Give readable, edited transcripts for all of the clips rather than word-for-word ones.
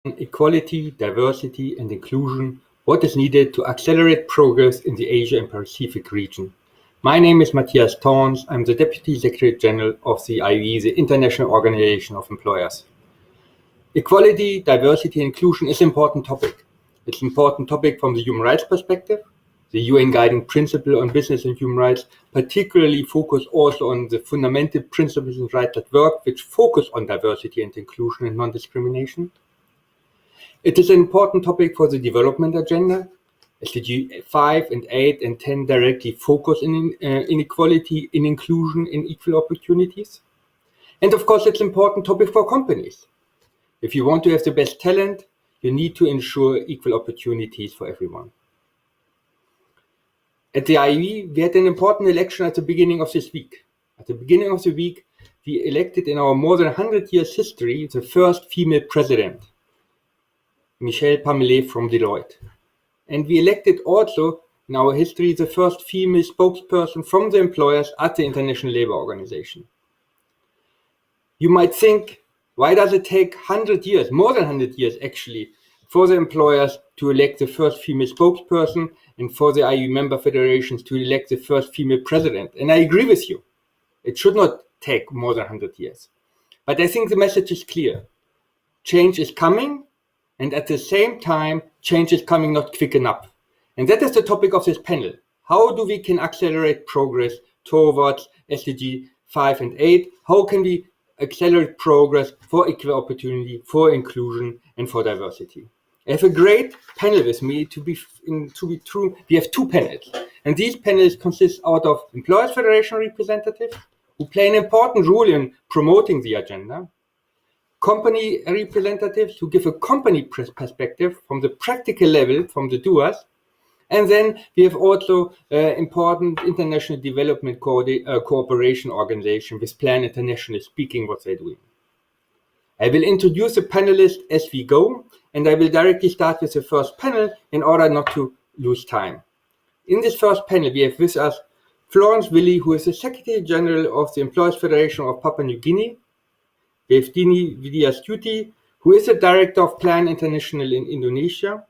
equality, diversity, and inclusion, what is needed to accelerate progress in the Asia and Pacific region. My name is Matthias Thorns. I'm the Deputy Secretary General of the IE, the International Organization of Employers. Equality, diversity, and inclusion is an important topic. It's an important topic from the human rights perspective. The UN guiding principle on business and human rights particularly focus also on the fundamental principles and rights at work, which focus on diversity and inclusion and non-discrimination. It is an important topic for the development agenda. Sdgs 5 and 8 and 10 directly focus in inequality, in inclusion, in equal opportunities. And of course, it's an important topic for companies. If you want to have the best talent, you need to ensure equal opportunities for everyone. At the IE, we had an important election at the beginning of this week. At the beginning of the week, we elected in our more than 100 years history the first female president, Michelle Pamelet from Deloitte. And we elected also in our history the first female spokesperson from the employers at the International Labour Organization. You might think, why does it take 100 years, more than 100 years actually, for the employers to elect the first female spokesperson and for the IU member federations to elect the first female president? And I agree with you. It should not take more than 100 years. But I think the message is clear. Change is coming, and at the same time, change is coming not quick enough. And that is the topic of this panel. How do we can accelerate progress towards SDG 5 and 8? How can we accelerate progress for equal opportunity, for inclusion, and for diversity? I have a great panel with me. To be true, we have two panels. And these panels consist out of Employers Federation representatives who play an important role in promoting the agenda, company representatives who give a company perspective from the practical level, from the doers, and then we have also important international development cooperation organization with Plan International speaking what they're doing. I will introduce the panelists as we go, and I will directly start with the first panel in order not to lose time. In this first panel, we have with us Florence Willy, who is the Secretary General of the Employers Federation of Papua New Guinea. We have Dini Widya-Stuti, who is the Director of Plan International in Indonesia.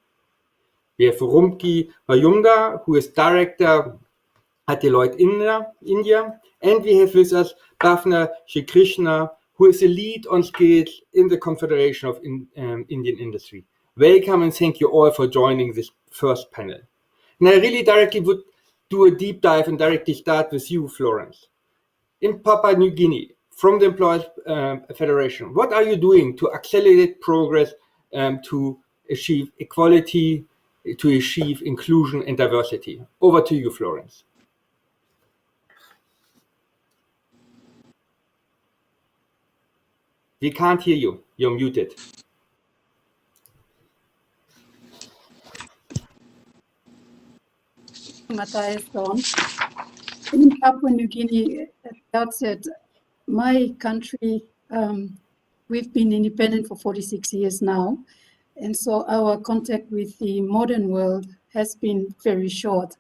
We have Rumki Mayumda, who is Director at Deloitte India. And we have with us Bhavna Shrikrishna, who is the lead on skills in the Confederation of Indian Industry. Welcome and thank you all for joining this first panel. And I really directly would do a deep dive and directly start with you, Florence. In Papua New Guinea, from the Employers Federation, what are you doing to accelerate progress to achieve equality, to achieve inclusion and diversity? Over to you, Florence. We can't hear you. You're muted. Matthias Thorns. In Papua New Guinea, at the outset, my country, we've been independent for 46 years now. And so our contact with the modern world has been very short.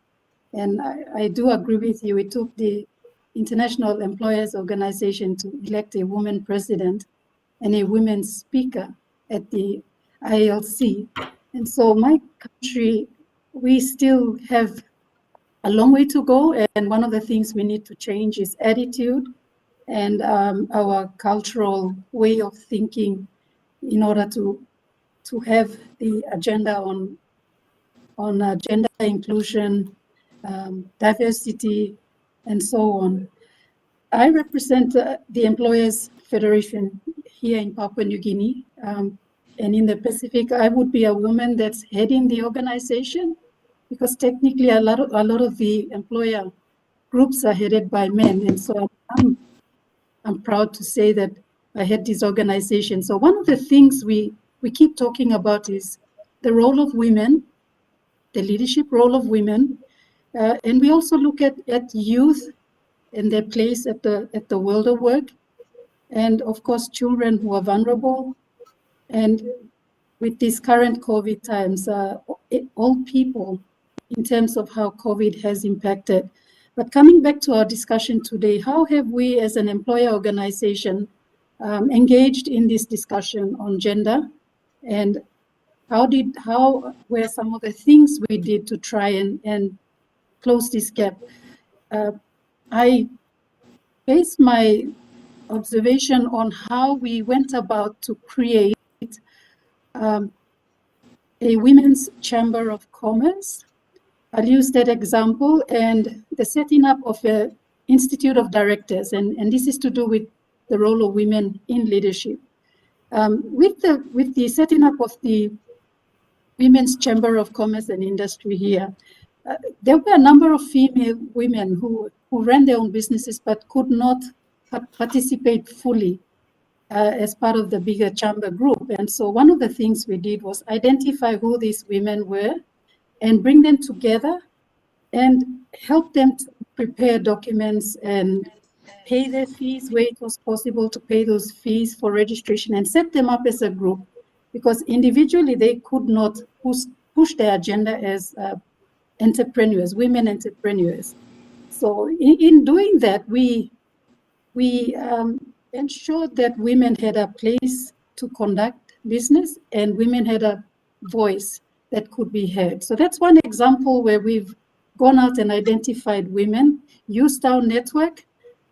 And I do agree with you. It took the International Employers Organization to elect a woman president and a women speaker at the ILC. And so my country, we still have a long way to go. And one of the things we need to change is attitude and our cultural way of thinking in order to have the agenda on gender inclusion, diversity, and so on. I represent the Employers Federation here in Papua New Guinea, and in the Pacific, I would be a woman that's heading the organization, because technically a lot of the employer groups are headed by men, and so I'm proud to say that I head this organization. So one of the things we keep talking about is the role of women, the leadership role of women, and we also look at youth and their place at the world of work, and of course children who are vulnerable. And with these current COVID times, all people, in terms of how COVID has impacted. But coming back to our discussion today, how have we as an employer organization engaged in this discussion on gender and how were some of the things we did to try and close this gap. I based my observation on how we went about to create a women's chamber of commerce. I'll use that example and the setting up of an institute of directors, and this is to do with the role of women in leadership. With the setting up of the Women's Chamber of Commerce and Industry here, there were a number of female women who ran their own businesses but could not participate fully as part of the bigger chamber group. And so one of the things we did was identify who these women were and bring them together and help them to prepare documents and pay their fees where it was possible to pay those fees for registration and set them up as a group, because individually they could not push their agenda as entrepreneurs, women entrepreneurs. So in doing that, we ensured that women had a place to conduct business and women had a voice that could be heard. So that's one example where we've gone out and identified women, used our network,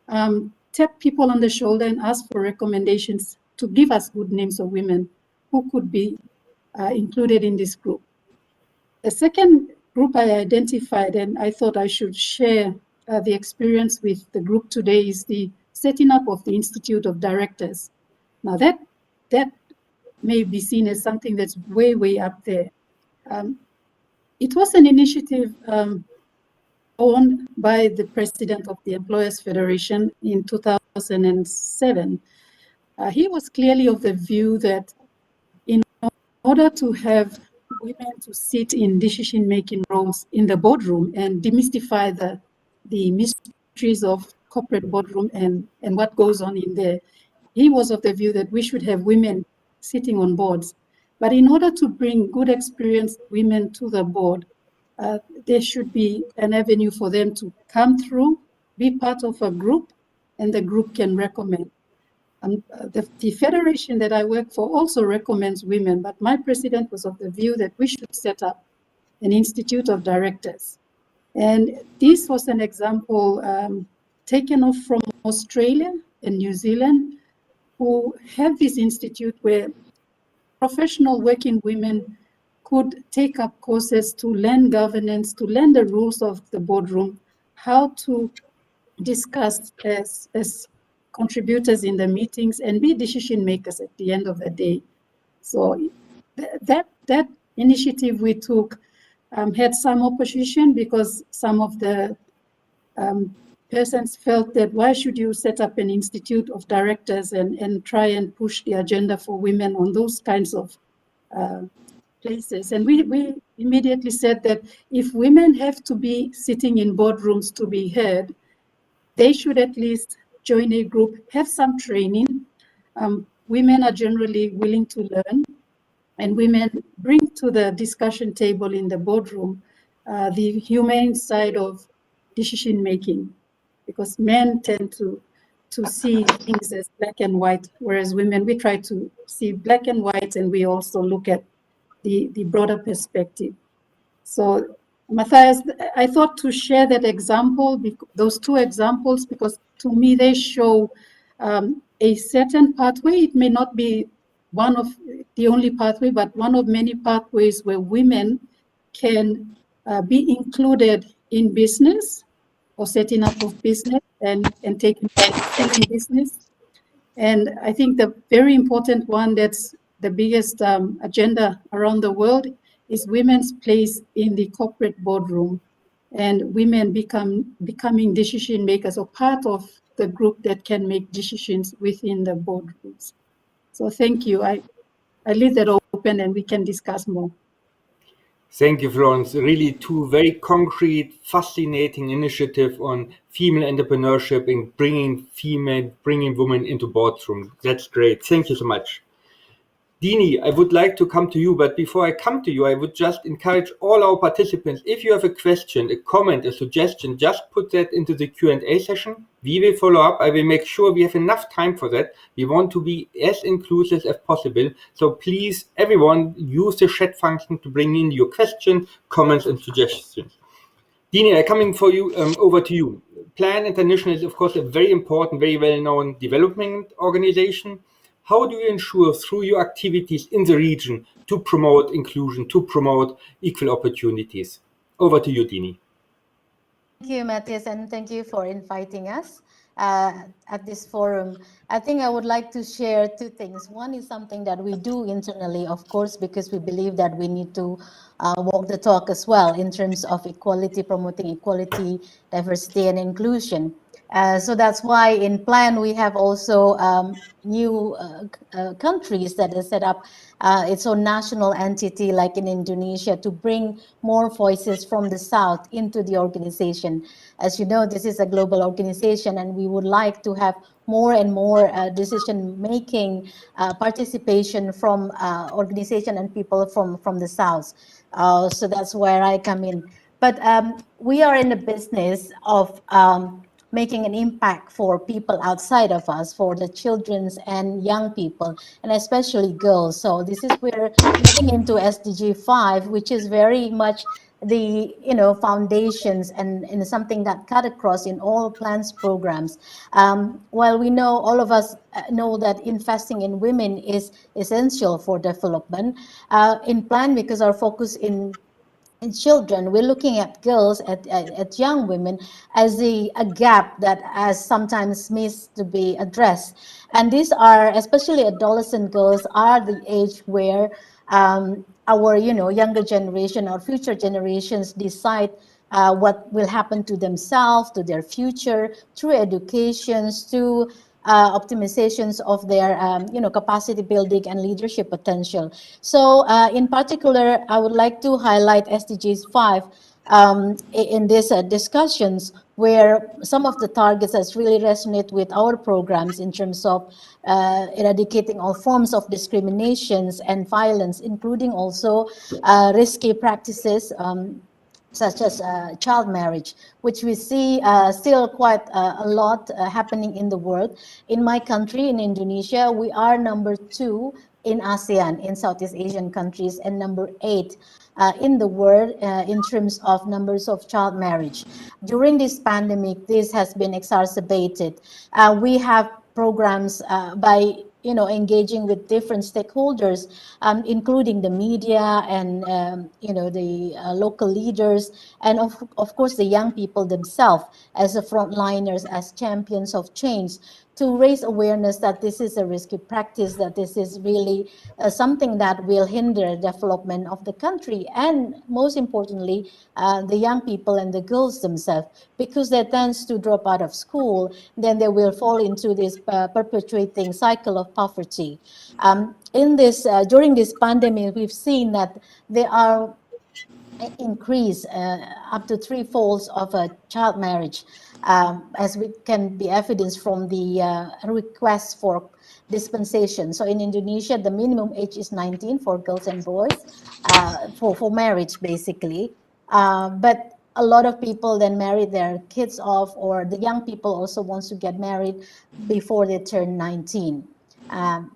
tapped people on the shoulder and asked for recommendations to give us good names of women who could be included in this group. The second group I identified, and I thought I should share the experience with the group today, is the setting up of the Institute of Directors. Now that may be seen as something that's way, way up there. It was an initiative owned by the president of the Employers Federation in 2007. He was clearly of the view that in order to have women to sit in decision-making roles in the boardroom and demystify the mysteries of corporate boardroom and what goes on in there, he was of the view that we should have women sitting on boards. But in order to bring good experienced women to the board, there should be an avenue for them to come through, be part of a group, and the group can recommend. The federation that I work for also recommends women, but my president was of the view that we should set up an institute of directors. And this was an example taken off from Australia and New Zealand, who have this institute where professional working women could take up courses to learn governance, to learn the rules of the boardroom, how to discuss as contributors in the meetings and be decision makers at the end of the day. So that initiative we took had some opposition because some of the persons felt that why should you set up an institute of directors and try and push the agenda for women on those kinds of places. And we immediately said that if women have to be sitting in boardrooms to be heard, they should at least join a group, have some training. Women are generally willing to learn, and women bring to the discussion table in the boardroom the humane side of decision making, because men tend to see things as black and white, whereas women, we try to see black and white, and we also look at the broader perspective. So Matthias, I thought to share that example, those two examples, because to me they show a certain pathway. It may not be one of the only pathway, but one of many pathways where women can be included in business or setting up of business and taking part in business. And I think the very important one that's the biggest agenda around the world is women's place in the corporate boardroom, and women becoming decision makers or part of the group that can make decisions within the boardrooms. So thank you. I leave that open and we can discuss more. Thank you, Florence. Really two very concrete, fascinating initiatives on female entrepreneurship and bringing women into boardroom. That's great. Thank you so much. Dini, I would like to come to you, but before I come to you, I would just encourage all our participants, if you have a question, a comment, a suggestion, just put that into the Q&A session. We will follow up. I will make sure we have enough time for that. We want to be as inclusive as possible. So please, everyone, use the chat function to bring in your questions, comments, and suggestions. Dini, coming for you, over to you. Plan International is, of course, a very important, very well-known development organization. How do you ensure through your activities in the region to promote inclusion, to promote equal opportunities? Over to you, Dini. Thank you, Matthias, and thank you for inviting us at this forum. I think I would like to share two things. One is something that we do internally, of course, because we believe that we need to walk the talk as well in terms of equality, promoting equality, diversity, and inclusion. So that's why in Plan we have also new countries that are set up its own national entity, like in Indonesia, to bring more voices from the South into the organization. As you know, this is a global organization, and we would like to have more and more decision-making participation from organization and people from the South. So that's where I come in. But we are in the business of making an impact for people outside of us, for the children's and young people, and especially girls. So this is where getting into SDG 5, which is very much the foundations and something that cut across in all plans programs. While we know, all of us know that investing in women is essential for development, in plan, because our focus in children, we're looking at girls, at young women, as a gap that has sometimes missed to be addressed. And these are, especially adolescent girls, are the age where our younger generation or future generations decide what will happen to themselves, to their future, through educations, to optimizations of their capacity building and leadership potential. So in particular, I would like to highlight SDGs 5 in these discussions, where some of the targets that really resonate with our programs in terms of eradicating all forms of discriminations and violence, including also risky practices such as child marriage, which we see still quite a lot happening in the world. In my country, in Indonesia, we are number 2 in ASEAN, in Southeast Asian countries, and number 8 in the world in terms of numbers of child marriage. During this pandemic, this has been exacerbated. We have programs by engaging with different stakeholders, including the media and the local leaders, and of course the young people themselves as the frontliners, as champions of change, to raise awareness that this is a risky practice, that this is really something that will hinder development of the country, and most importantly, the young people and the girls themselves, because they tend to drop out of school, then they will fall into this perpetuating cycle of poverty. During this pandemic, we've seen that there are increase up to 3 folds of child marriage, as we can be evidence from the request for dispensation. So in Indonesia, the minimum age is 19 for girls and boys for marriage, basically. But a lot of people then marry their kids off, or the young people also wants to get married before they turn 19.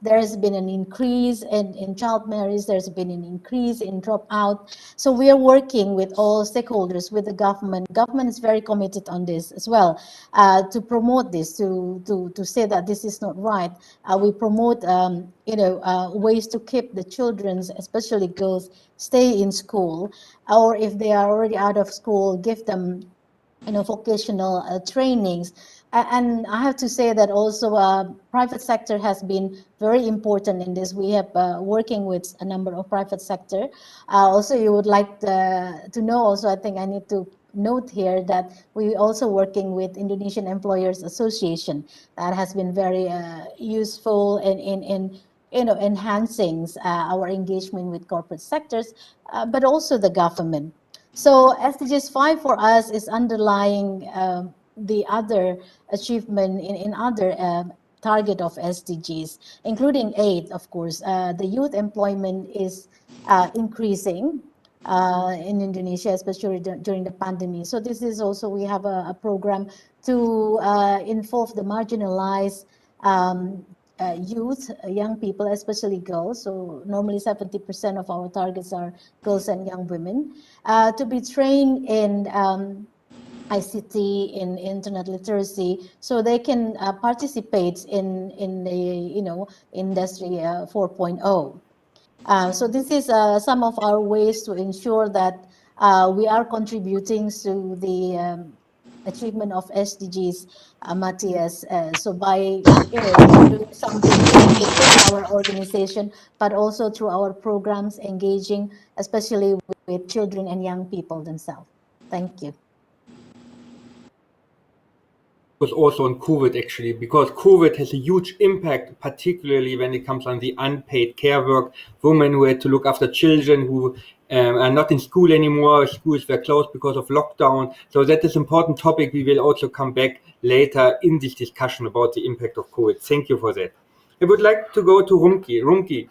There has been an increase in child marriage, there's been an increase in dropout. So we are working with all stakeholders, with the government. Government is very committed on this as well, to promote this, to say that this is not right. We promote ways to keep the children, especially girls, stay in school, or if they are already out of school, give them vocational trainings. And I have to say that also private sector has been very important in this. We have working with a number of private sector. Also, you would like to know also, I think I need to note here that we also working with Indonesian Employers Association. That has been very useful in enhancing our engagement with corporate sectors, but also the government. So SDGs 5 for us is underlying the other achievement in other target of SDGs, including 8, of course. The youth employment is increasing in Indonesia, especially during the pandemic. So this is also, we have a program to involve the marginalized youth, young people, especially girls. So normally 70% of our targets are girls and young women, to be trained in ICT, in internet literacy, so they can participate in the industry 4.0. So this is some of our ways to ensure that we are contributing to the achievement of SDGs, Matthias. So by doing something within our organization, but also through our programs, engaging especially with children and young people themselves. Thank you. Was also on COVID, actually, because COVID has a huge impact, particularly when it comes on the unpaid care work, women who had to look after children who are not in school anymore, schools were closed because of lockdown. So that is an important topic. We will also come back later in this discussion about the impact of COVID. Thank you for that. I would like to go to Rumki. Rumki,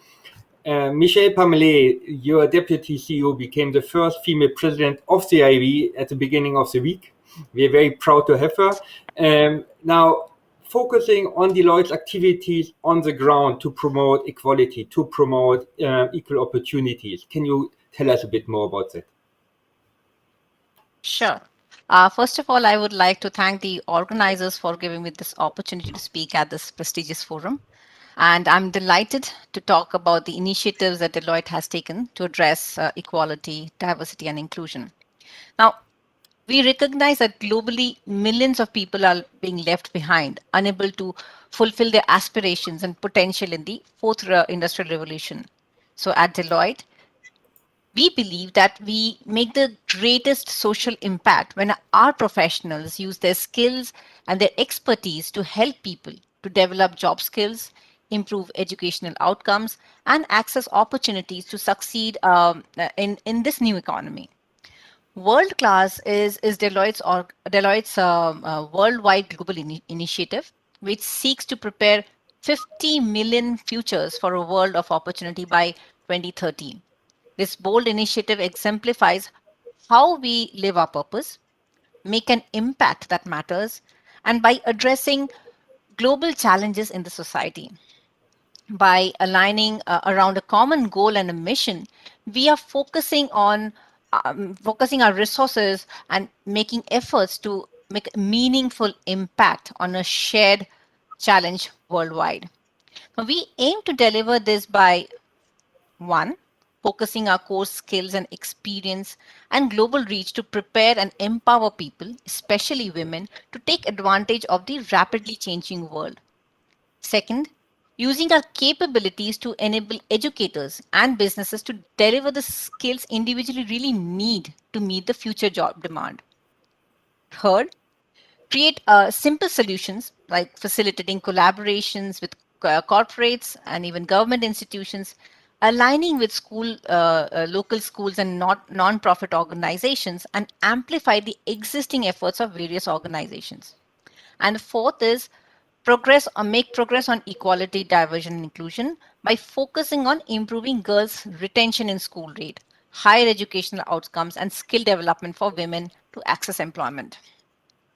Michelle Pamelet, your deputy CEO, became the first female president of the IB at the beginning of the week. We are very proud to have her. Now, focusing on Deloitte's activities on the ground to promote equality, to promote equal opportunities. Can you tell us a bit more about that? Sure. First of all, I would like to thank the organizers for giving me this opportunity to speak at this prestigious forum. And I'm delighted to talk about the initiatives that Deloitte has taken to address equality, diversity, and inclusion. Now, we recognize that globally, millions of people are being left behind, unable to fulfill their aspirations and potential in the fourth industrial revolution. So at Deloitte, we believe that we make the greatest social impact when our professionals use their skills and their expertise to help people to develop job skills, improve educational outcomes, and access opportunities to succeed in this new economy. World Class is Deloitte's worldwide global initiative, which seeks to prepare 50 million futures for a world of opportunity by 2030. This bold initiative exemplifies how we live our purpose, make an impact that matters, and by addressing global challenges in the society. By aligning around a common goal and a mission, we are focusing our resources and making efforts to make a meaningful impact on a shared challenge worldwide. Now, we aim to deliver this by 1, focusing our core skills and experience and global reach to prepare and empower people, especially women, to take advantage of the rapidly changing world. Second, using our capabilities to enable educators and businesses to deliver the skills individually really need to meet the future job demand. Third, create simple solutions like facilitating collaborations with corporates and even government institutions, aligning with local schools and non-profit organizations, and amplify the existing efforts of various organizations. And the fourth is make progress on equality, diversity, and inclusion by focusing on improving girls' retention in school rate, higher educational outcomes, and skill development for women to access employment.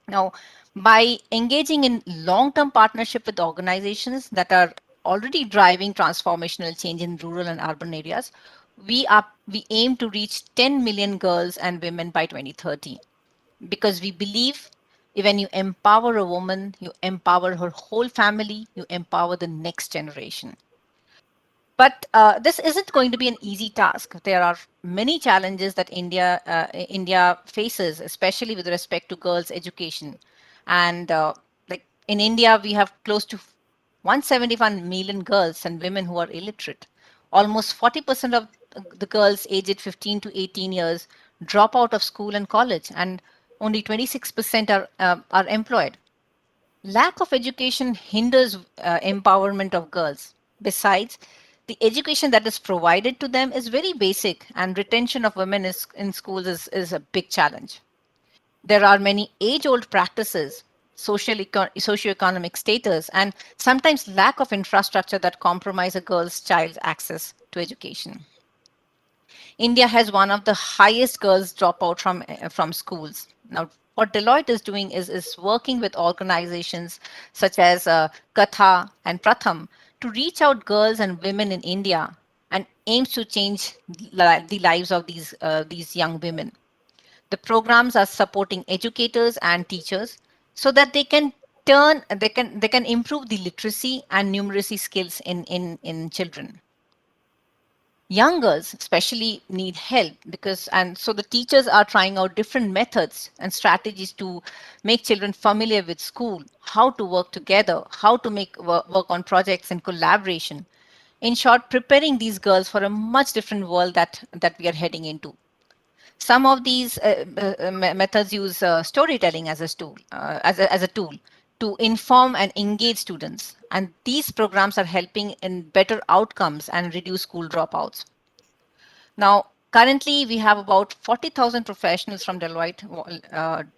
Now, by engaging in long-term partnership with organizations that are already driving transformational change in rural and urban areas, we aim to reach 10 million girls and women by 2030, because we believe when you empower a woman, you empower her whole family, you empower the next generation. But this isn't going to be an easy task. There are many challenges that India faces, especially with respect to girls' education. And like in India, we have close to 171 million girls and women who are illiterate. Almost 40% of the girls aged 15 to 18 years drop out of school and college, and only 26% are employed. Lack of education hinders empowerment of girls. Besides, the education that is provided to them is very basic, and retention of women in schools is a big challenge. There are many age-old practices socioeconomic status, and sometimes lack of infrastructure that compromise a child's access to education. India has one of the highest girls dropout from schools. Now, what Deloitte is doing is working with organizations such as Katha and Pratham to reach out girls and women in India and aims to change the lives of these young women. The programs are supporting educators and teachers so that they can improve the literacy and numeracy skills in children. Young girls especially need help and so the teachers are trying out different methods and strategies to make children familiar with school, how to work together, how to work on projects and collaboration. In short, preparing these girls for a much different world that we are heading into. Some of these methods use storytelling as a tool to inform and engage students, and these programs are helping in better outcomes and reduce school dropouts. Now, currently, we have about 40,000 professionals from Deloitte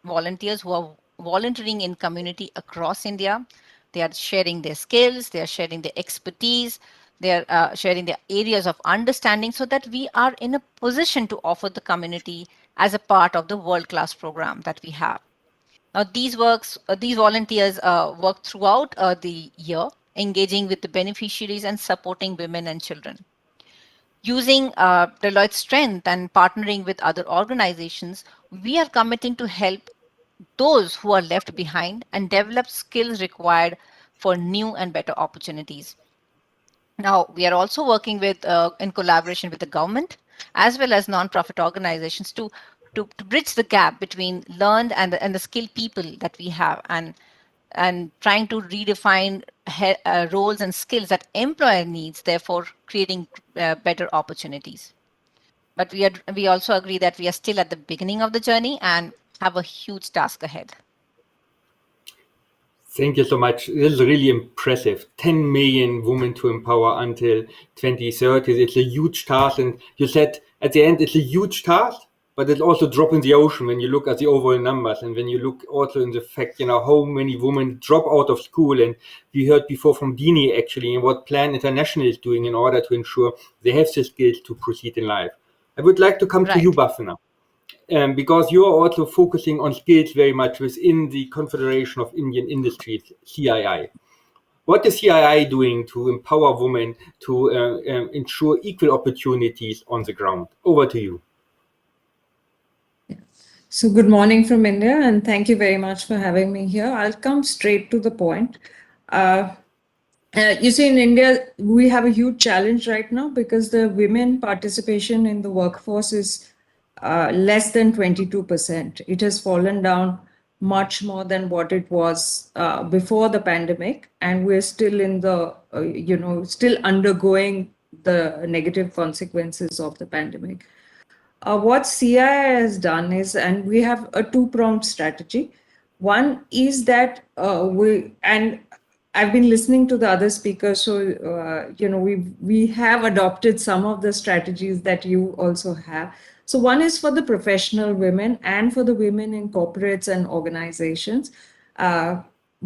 volunteers who are volunteering in community across India. They are sharing their skills, they are sharing their expertise, they are sharing their areas of understanding so that we are in a position to offer the community as a part of the world-class program that we have. Now, these volunteers work throughout the year, engaging with the beneficiaries and supporting women and children. Using Deloitte's strength and partnering with other organizations, we are committing to help those who are left behind and develop skills required for new and better opportunities. Now, we are also working in collaboration with the government as well as nonprofit organizations to bridge the gap between learned and the skilled people that we have, and trying to redefine roles and skills that employer needs, therefore creating better opportunities. But we also agree that we are still at the beginning of the journey and have a huge task ahead. Thank you so much. This is really impressive. 10 million women to empower until 2030. It's a huge task. And you said at the end, it's a huge task, but it's also a drop in the ocean when you look at the overall numbers. And when you look also in the fact, how many women drop out of school. And we heard before from Dini actually, and what Plan International is doing in order to ensure they have the skills to proceed in life. I would like to come to you, Bafana. Because you are also focusing on skills very much within the Confederation of Indian Industries, CII. What is CII doing to empower women to ensure equal opportunities on the ground? Over to you. So good morning from India, and thank you very much for having me here. I'll come straight to the point. You see, in India, we have a huge challenge right now because the women participation in the workforce is less than 22%. It has fallen down much more than what it was before the pandemic, and we're still in the, still undergoing the negative consequences of the pandemic. What CII has done is, and we have a two-pronged strategy. One is that I've been listening to the other speakers, so we have adopted some of the strategies that you also have. So one is for the professional women and for the women in corporates and organizations,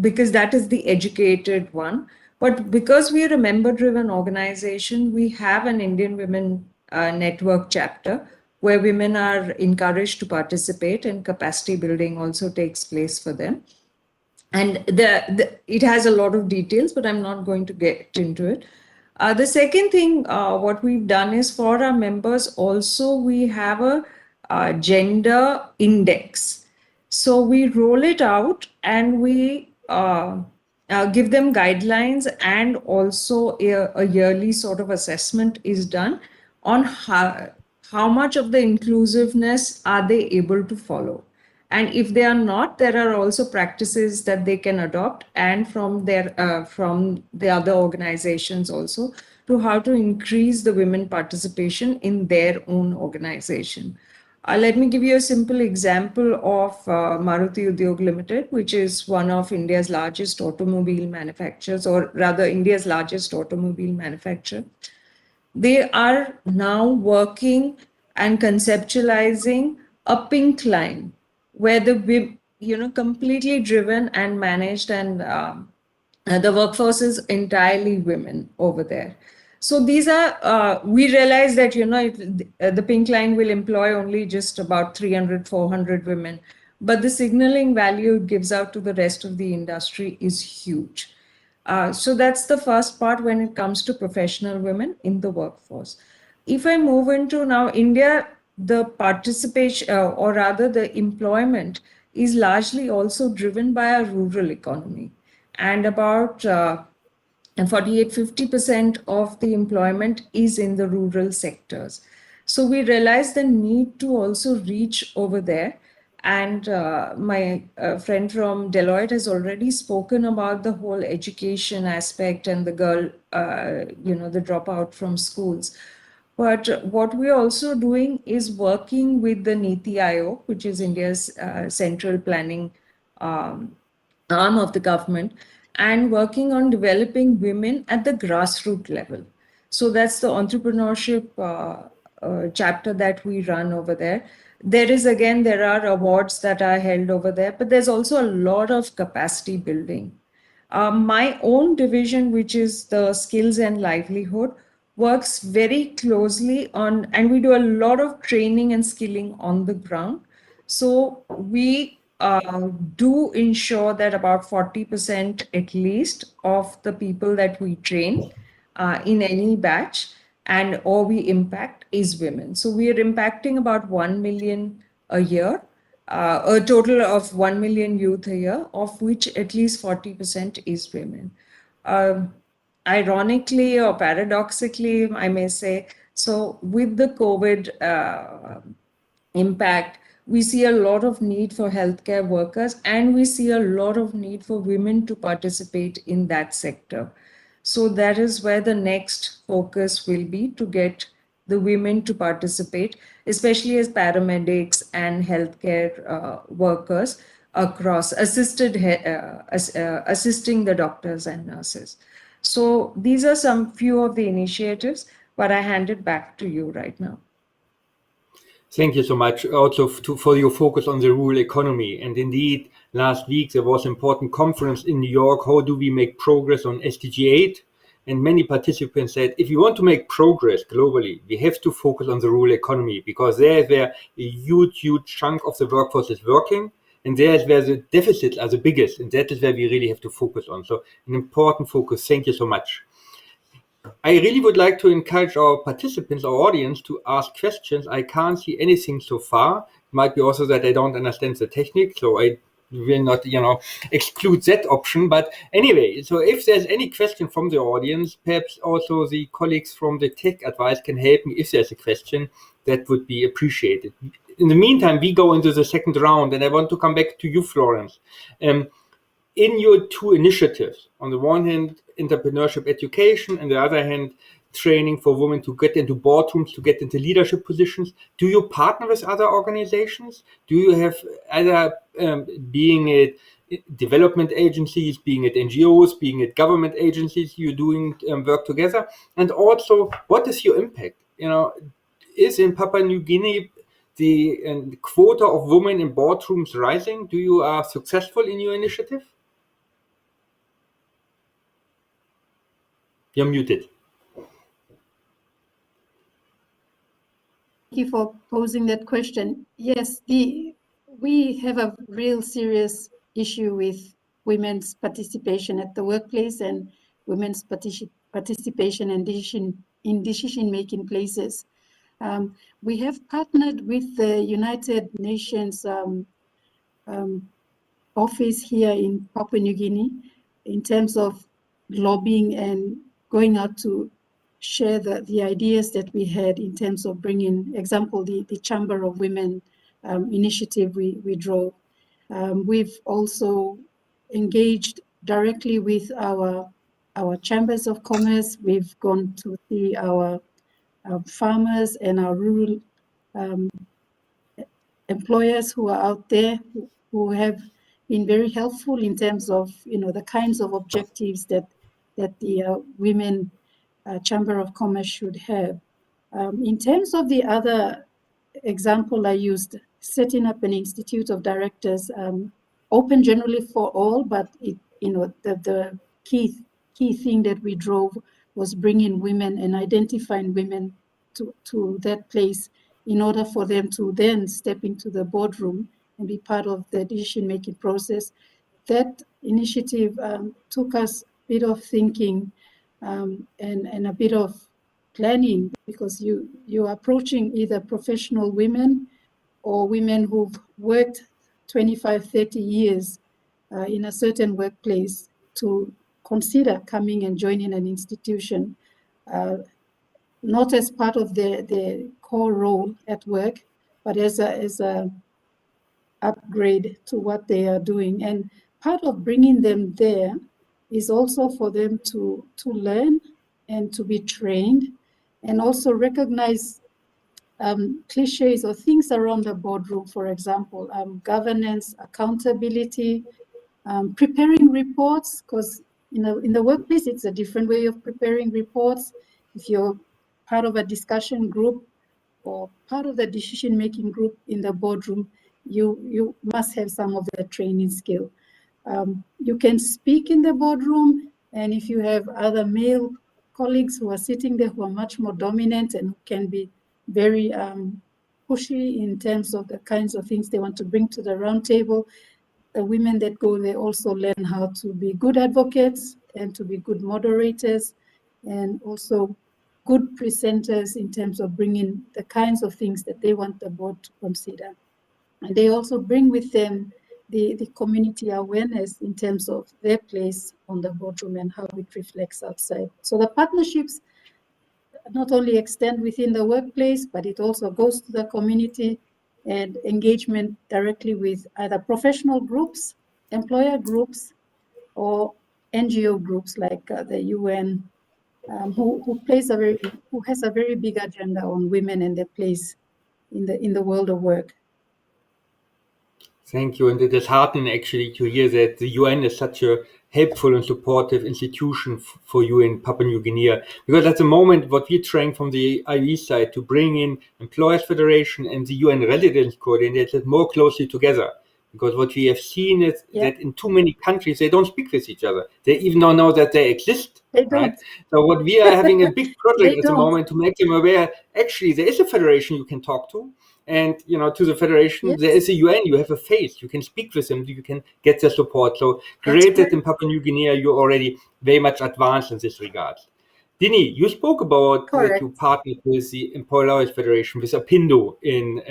because that is the educated one. But because we are a member-driven organization, we have an Indian Women Network chapter where women are encouraged to participate, and capacity building also takes place for them. And it has a lot of details, but I'm not going to get into it. The second thing, what we've done is for our members also, we have a gender index. So we roll it out and we give them guidelines, and also a yearly sort of assessment is done on how much of the inclusiveness are they able to follow. And if they are not, there are also practices that they can adopt, and from the other organizations also, to how to increase the women participation in their own organization. Let me give you a simple example of Maruti Udyog Limited, which is one of India's largest automobile manufacturers, or rather India's largest automobile manufacturer. They are now working and conceptualizing a pink line where completely driven and managed, and the workforce is entirely women over there. So these are, we realize that, the Pink Line will employ only just about 300, 400 women, but the signaling value it gives out to the rest of the industry is huge. So that's the first part when it comes to professional women in the workforce. If I move into now India, the participation, or rather the employment, is largely also driven by a rural economy. And about 48-50% of the employment is in the rural sectors. So we realize the need to also reach over there. And my friend from Deloitte has already spoken about the whole education aspect and the girl, the dropout from schools. But what we're also doing is working with the Niti Aayog, which is India's central planning arm of the government, and working on developing women at the grassroots level. So that's the entrepreneurship chapter that we run over there. There are awards that are held over there, but there's also a lot of capacity building. My own division, which is the skills and livelihood, works very closely on, and we do a lot of training and skilling on the ground. So we do ensure that about 40% at least of the people that we train in any batch and or we impact is women. So we are impacting about 1 million a year, a total of 1 million youth a year, of which at least 40% is women. Ironically or paradoxically, I may say, so with the COVID impact, we see a lot of need for healthcare workers, and we see a lot of need for women to participate in that sector. So that is where the next focus will be, to get the women to participate, especially as paramedics and healthcare workers across assisting the doctors and nurses. So these are some few of the initiatives, but I hand it back to you right now. Thank you so much also for your focus on the rural economy. And indeed, last week there was an important conference in New York. How do we make progress on SDG 8? And many participants said, if you want to make progress globally, we have to focus on the rural economy, because there is where a huge chunk of the workforce is working. And there is where the deficits are the biggest. And that is where we really have to focus on. So an important focus. Thank you so much. I really would like to encourage our participants, our audience, to ask questions. I can't see anything so far. It might be also that I don't understand the technique, so I will not, exclude that option. But anyway, so if there's any question from the audience, perhaps also the colleagues from the tech advice can help me if there's a question. That would be appreciated. In the meantime, we go into the second round, and I want to come back to you, Florence. In your two initiatives, on the one hand, entrepreneurship education, and the other hand, training for women to get into boardrooms, to get into leadership positions, do you partner with other organizations? Do you have other, being it development agencies, being it NGOs, being it government agencies, you're doing work together? And also, what is your impact? Is in Papua New Guinea the quota of women in boardrooms rising? Do you are successful in your initiative? You're muted. Thank you for posing that question. Yes, we have a real serious issue with women's participation at the workplace and women's participation in decision-making places. We have partnered with the United Nations office here in Papua New Guinea in terms of lobbying and going out to share the ideas that we had in terms of bringing, example, the Chamber of Women initiative we drove. We've also engaged directly with our chambers of commerce. We've gone to see our farmers and our rural employers who are out there who have been very helpful in terms of the kinds of objectives that the women Chamber of Commerce should have. In terms of the other example I used, setting up an institute of directors, open generally for all, but the key thing that we drove was bringing women and identifying women to that place in order for them to then step into the boardroom and be part of the decision-making process. That initiative took us a bit of thinking and a bit of planning, because you're approaching either professional women or women who've worked 25, 30 years in a certain workplace to consider coming and joining an institution, not as part of the core role at work, but as a upgrade to what they are doing. And part of bringing them there is also for them to learn and to be trained, and also recognize cliches or things around the boardroom, for example, governance, accountability, preparing reports, because in the workplace, it's a different way of preparing reports. If you're part of a discussion group or part of the decision-making group in the boardroom, you must have some of the training skill. You can speak in the boardroom, and if you have other male colleagues who are sitting there who are much more dominant and can be very pushy in terms of the kinds of things they want to bring to the round table, the women that go there also learn how to be good advocates and to be good moderators, and also good presenters in terms of bringing the kinds of things that they want the board to consider. And they also bring with them the community awareness in terms of their place on the boardroom and how it reflects outside. So the partnerships not only extend within the workplace, but it also goes to the community, and engagement directly with either professional groups, employer groups, or NGO groups like the UN, who has a very big agenda on women and their place in the world of work. Thank you. And it is heartening actually to hear that the UN is such a helpful and supportive institution for you in Papua New Guinea. Because at the moment, what we're trying from the IE side to bring in Employers Federation and the UN Residence Coordinator more closely together. Because what we have seen is that in too many countries, they don't speak with each other. They even don't know that they exist. They don't. Right? So what we are having a big project at the don't. moment to make them aware, actually, there is a federation you can talk to. And, to the federation, there is a UN, you have a face, you can speak with them, you can get their support. So great that in Papua New Guinea, you're already very much advanced in this regard. Dini, you spoke about that you partnered with the Employers Federation, with Apindo in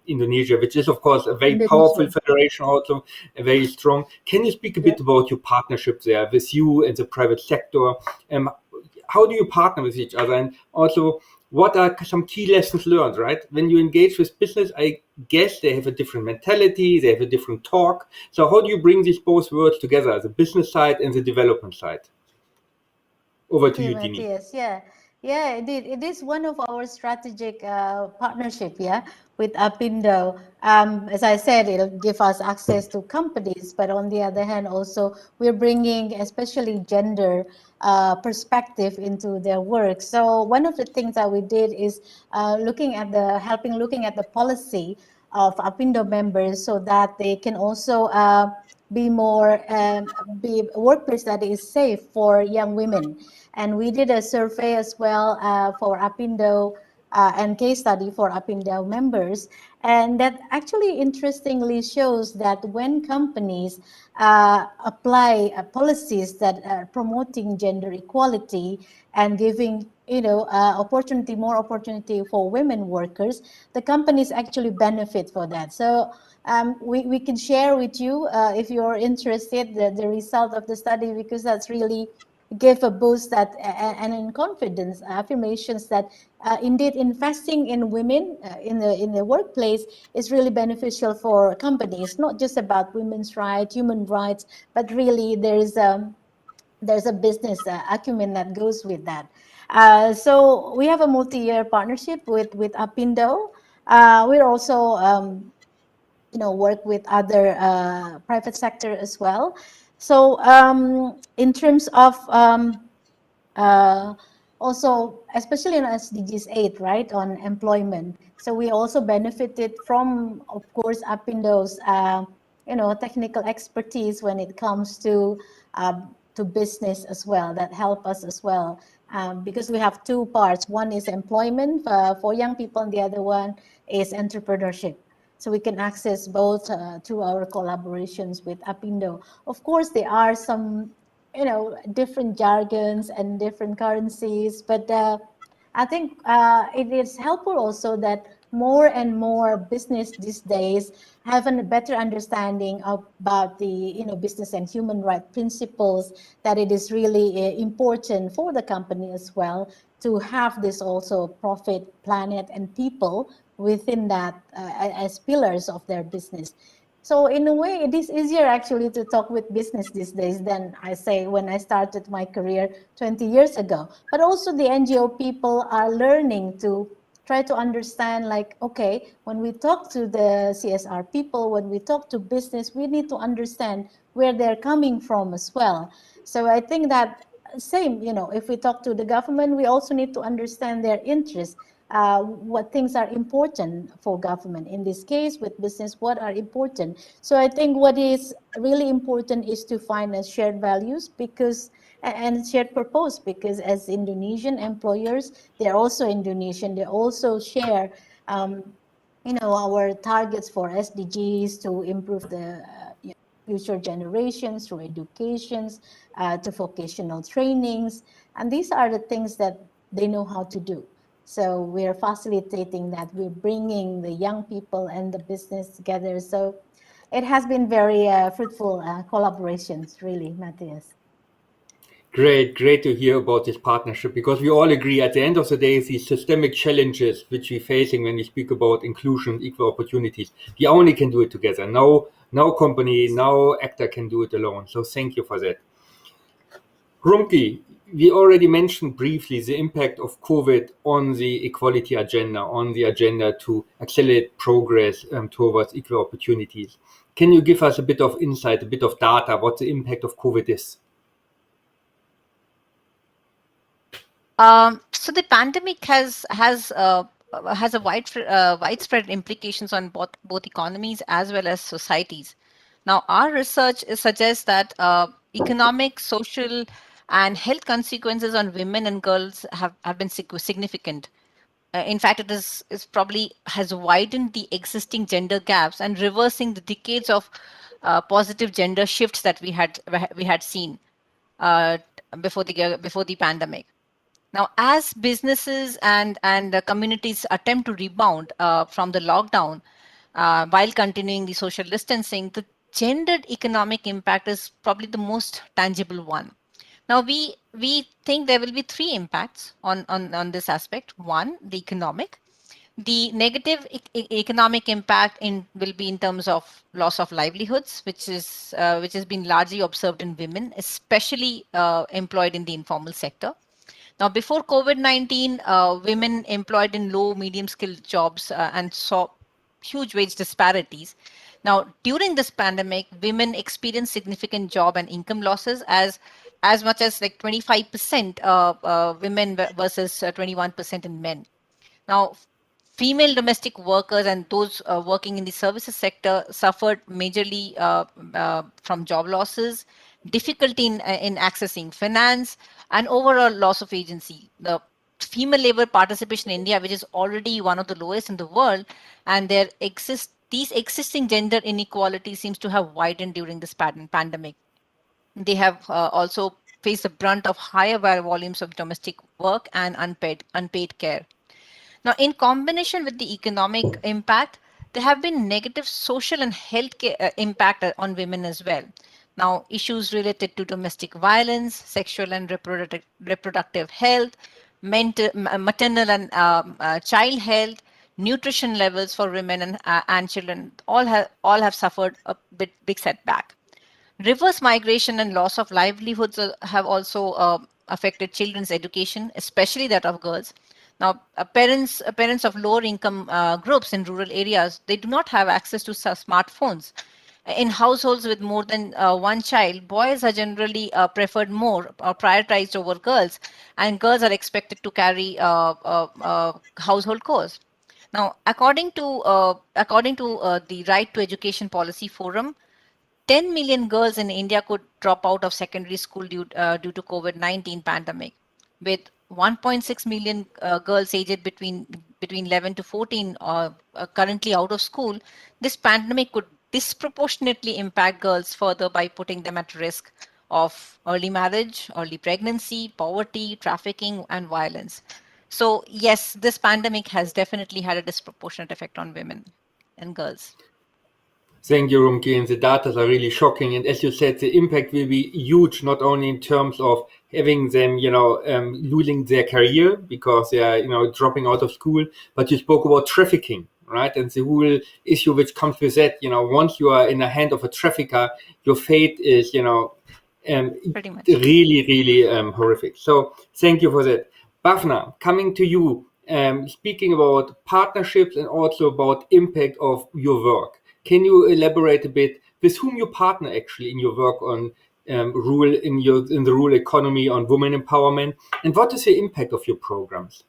Indonesia, which is, of course, a very powerful federation, also very strong. Can you speak a bit about your partnership there with you and the private sector? How do you partner with each other? And also, what are some key lessons learned, right? When you engage with business, I guess they have a different mentality, they have a different talk. So how do you bring these both worlds together, the business side and the development side? Over to you, Dini. Matthias. Yeah, indeed. It is one of our strategic partnership, with Apindo. As I said, it'll give us access to companies, but on the other hand, also we're bringing especially gender perspective into their work. So one of the things that we did is looking at the policy of Apindo members, so that they can also be a workplace that is safe for young women. And we did a survey as well for Apindo and case study for Apindo members. And that actually interestingly shows that when companies apply policies that are promoting gender equality and giving more opportunity for women workers, the companies actually benefit for that. So we can share with you if you're interested the result of the study, because that's really give a boost that and in confidence affirmations that indeed investing in women in the workplace is really beneficial for companies. Not just about women's rights, human rights, but really there's a business acumen that goes with that. So we have a multi-year partnership with Apindo. We're also work with other private sector as well. So in terms of also, especially in SDGs 8, right, on employment. So we also benefited from, of course, Apindo's technical expertise when it comes to business as well, that help us as well. Because we have two parts. One is employment for young people, and the other one is entrepreneurship. So we can access both through our collaborations with Apindo. Of course, there are some, different jargons and different currencies, but I think it is helpful also that more and more business these days have a better understanding about the business and human rights principles, that it is really important for the company as well to have this also profit, planet, and people within that as pillars of their business. So in a way, it is easier actually to talk with business these days than I say when I started my career 20 years ago. But also the NGO people are learning to try to understand, like, okay, when we talk to the CSR people, when we talk to business, we need to understand where they're coming from as well. So I think that same, if we talk to the government, we also need to understand their interests. What things are important for government. In this case, with business, what are important? So I think what is really important is to find a shared values and shared purpose, because as Indonesian employers, they're also Indonesian. They also share, our targets for SDGs to improve the future generations through educations, to vocational trainings. And these are the things that they know how to do. So we're facilitating that. We're bringing the young people and the business together. So it has been very fruitful collaborations, really, Matthias. Great to hear about this partnership, because we all agree at the end of the day, these systemic challenges which we're facing when we speak about inclusion, equal opportunities, we only can do it together. No company, no actor can do it alone. So thank you for that. Rumki, we already mentioned briefly the impact of COVID on the equality agenda, on the agenda to accelerate progress towards equal opportunities. Can you give us a bit of insight, a bit of data, what the impact of COVID is? So the pandemic has a widespread implications on both economies as well as societies. Now, our research suggests that economic, social, and health consequences on women and girls have been significant. In fact, it probably has widened the existing gender gaps and reversing the decades of positive gender shifts that we had seen before the pandemic. Now, as businesses and communities attempt to rebound from the lockdown while continuing the social distancing, the gendered economic impact is probably the most tangible one. Now, we think there will be three impacts on this aspect. One, the economic. The negative economic impact will be in terms of loss of livelihoods, which has been largely observed in women, especially employed in the informal sector. Now, before COVID-19, women employed in low, medium skilled jobs and saw huge wage disparities. Now, during this pandemic, women experienced significant job and income losses as much as like 25% women versus 21% in men. Now, female domestic workers and those working in the services sector suffered majorly from job losses, difficulty in accessing finance, and overall loss of agency. The female labor participation in India, which is already one of the lowest in the world, and these existing gender inequalities seems to have widened during this pandemic. They have also faced the brunt of higher volumes of domestic work and unpaid care. Now, in combination with the economic impact, there have been negative social and health impact on women as well. Now, issues related to domestic violence, sexual and reproductive health, maternal and child health, nutrition levels for women and children all have suffered a big setback. Reverse migration and loss of livelihoods have also affected children's education, especially that of girls. Now, parents of lower income groups in rural areas, they do not have access to smartphones. In households with more than one child, boys are generally preferred more or prioritized over girls, and girls are expected to carry household chores. Now, according to the Right to Education Policy Forum, 10 million girls in India could drop out of secondary school due to COVID-19 pandemic, with 1.6 million girls aged between 11 to 14 currently out of school. This pandemic could disproportionately impact girls further by putting them at risk of early marriage, early pregnancy, poverty, trafficking, and violence. So yes, this pandemic has definitely had a disproportionate effect on women and girls. Thank you, Rumki. And the data are really shocking. And as you said, the impact will be huge, not only in terms of having them, losing their career because they are, dropping out of school, but you spoke about trafficking, right? And the whole issue which comes with that, once you are in the hand of a trafficker, your fate is, Pretty much. really, really horrific. So thank you for that. Bhavna, coming to you, speaking about partnerships and also about impact of your work. Can you elaborate a bit with whom you partner actually in your work on in the rural economy, on women empowerment, and what is the impact of your programs?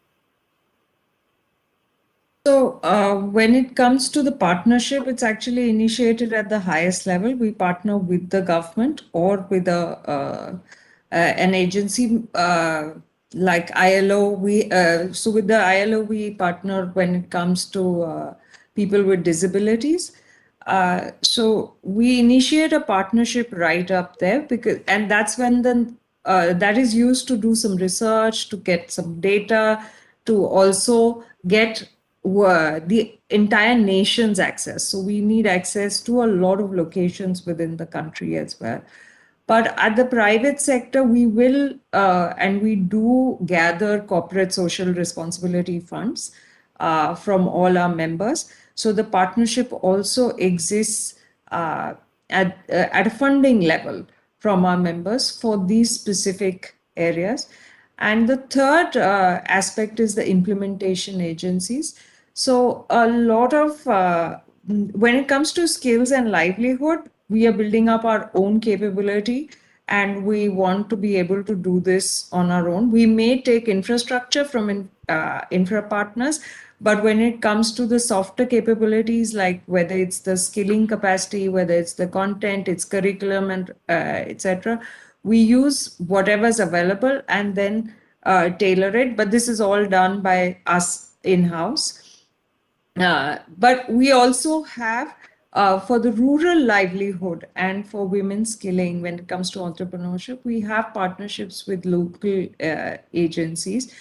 So when it comes to the partnership, it's actually initiated at the highest level. We partner with the government or with an agency like ILO. So with the ILO, we partner when it comes to people with disabilities. So we initiate a partnership right up there and that's when that is used to do some research, to get some data, to also get the entire nation's access. So we need access to a lot of locations within the country as well. But at the private sector, we will and we do gather corporate social responsibility funds from all our members. So the partnership also exists at a funding level from our members for these specific areas. And the third aspect is the implementation agencies. So a lot of, when it comes to skills and livelihood, we are building up our own capability and we want to be able to do this on our own. We may take infrastructure from infra partners, but when it comes to the softer capabilities, like whether it's the skilling capacity, whether it's the content, its curriculum, and etc., we use whatever's available and then tailor it. But this is all done by us in-house. But we also have for the rural livelihood and for women's skilling, when it comes to entrepreneurship, we have partnerships with local agencies.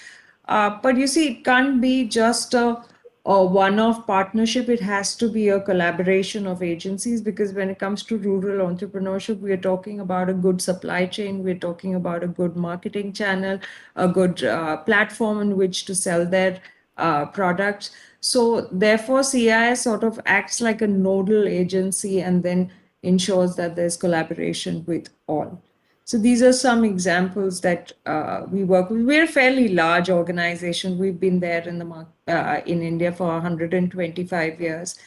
But you see, it can't be just a one-off partnership. It has to be a collaboration of agencies, because when it comes to rural entrepreneurship, we are talking about a good supply chain. We're talking about a good marketing channel, a good platform in which to sell their products. So therefore, CIS sort of acts like a nodal agency and then ensures that there's collaboration with all. So these are some examples that we work with. We're a fairly large organization. We've been there in India for 125 years,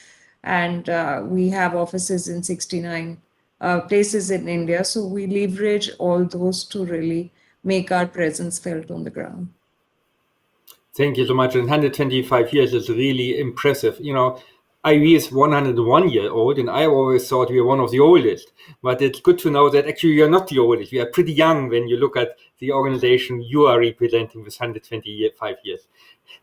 and we have offices in 69 places in India. So we leverage all those to really make our presence felt on the ground. Thank you so much. And 125 years is really impressive. IB is 101 years old, and I always thought we were one of the oldest. But it's good to know that actually we are not the oldest. We are pretty young when you look at the organization you are representing with 125 years.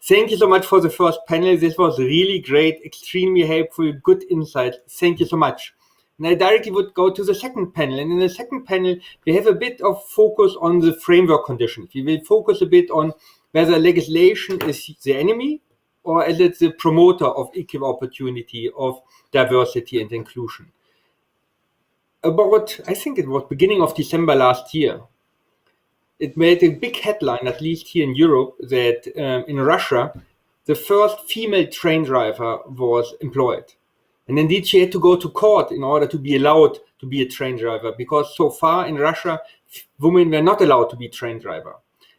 Thank you so much for the first panel. This was really great, extremely helpful, good insight. Thank you so much. And I directly would go to the second panel. And in the second panel, we have a bit of focus on the framework conditions. We will focus a bit on whether legislation is the enemy or is it the promoter of equal opportunity, of diversity and inclusion. I think it was beginning of December last year, it made a big headline, at least here in Europe, that in Russia, the first female train driver was employed. And indeed, she had to go to court in order to be allowed to be a train driver, because so far in Russia, women were not allowed to be train driver.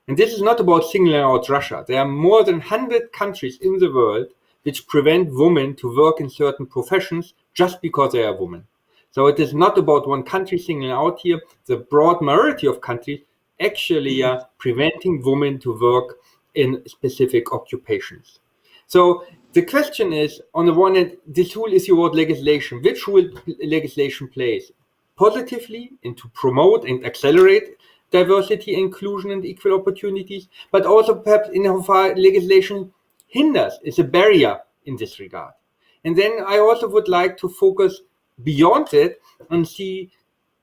And this is not about singling out Russia. There are more than 100 countries in the world which prevent women to work in certain professions just because they are women. So it is not about one country singling out here. The broad majority of countries actually are preventing women to work in specific occupations. So the question is, on the one hand, this whole issue about legislation, which role legislation plays. positively and to promote and accelerate diversity, inclusion, and equal opportunities, but also perhaps in how far legislation hinders, is a barrier in this regard. And then I also would like to focus beyond it and see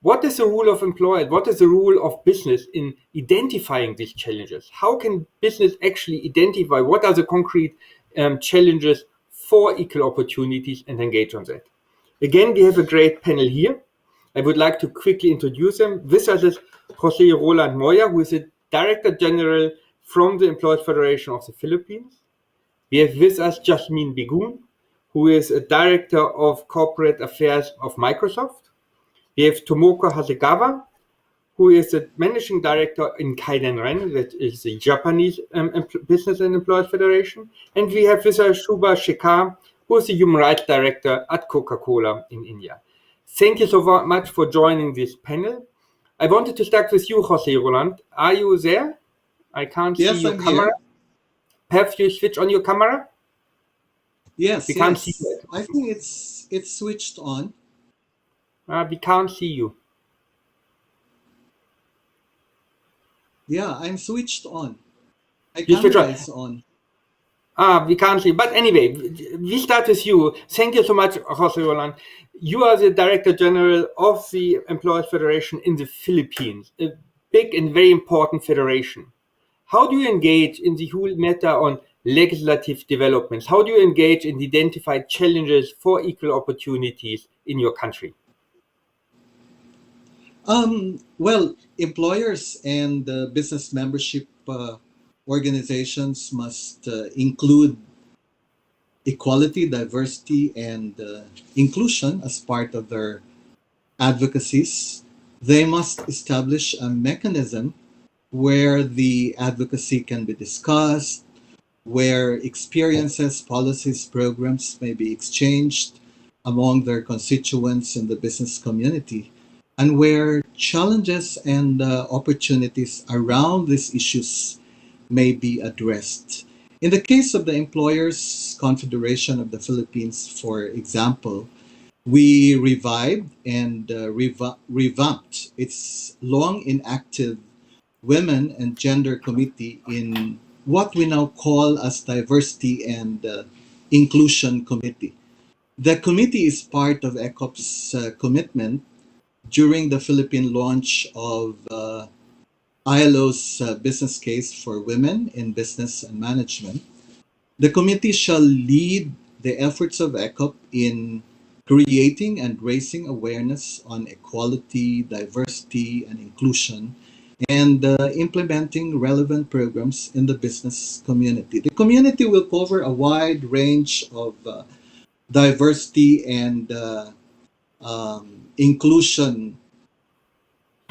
what is the role of employers, what is the role of business in identifying these challenges? How can business actually identify what are the concrete challenges for equal opportunities and engage on that? Again, we have a great panel here. I would like to quickly introduce them. With us is Jose Roland Moya, who is the Director General from the Employers Federation of the Philippines. We have with us Jasmine Bigun, who is a Director of Corporate Affairs of Microsoft. We have Tomoko Hasegawa, who is the Managing Director in Kaiden Ren, that is the Japanese Business and Employers Federation. And we have with us Shubha Shekhar, who is the Human Rights Director at Coca-Cola in India. Thank you so much for joining this panel. I wanted to start with you, Jose Roland. Are you there? I can't see your camera. Here. Perhaps you switch on your camera? Yes, we can't see you. I think it's switched on. We can't see you. Yeah, I'm switched on. My You switch camera on. is on. We can't see. But anyway, we start with you. Thank you so much, Jose Roland. You are the Director General of the Employers Federation in the Philippines, a big and very important federation. How do you engage in the whole matter on legislative developments? How do you engage in identified challenges for equal opportunities in your country? Well, employers and business membership organizations must include equality, diversity, and inclusion as part of their advocacies. They must establish a mechanism where the advocacy can be discussed, where experiences, policies, programs may be exchanged among their constituents in the business community, and where challenges and opportunities around these issues may be addressed. In the case of the Employers Confederation of the Philippines, for example, we revived and revamped its long inactive Women and Gender Committee in what we now call as Diversity and Inclusion Committee. The committee is part of ECOP's commitment during the Philippine launch of ILO's business case for women in business and management. The committee shall lead the efforts of ECOP in creating and raising awareness on equality, diversity, and inclusion, and implementing relevant programs in the business community. The community will cover a wide range of diversity and inclusion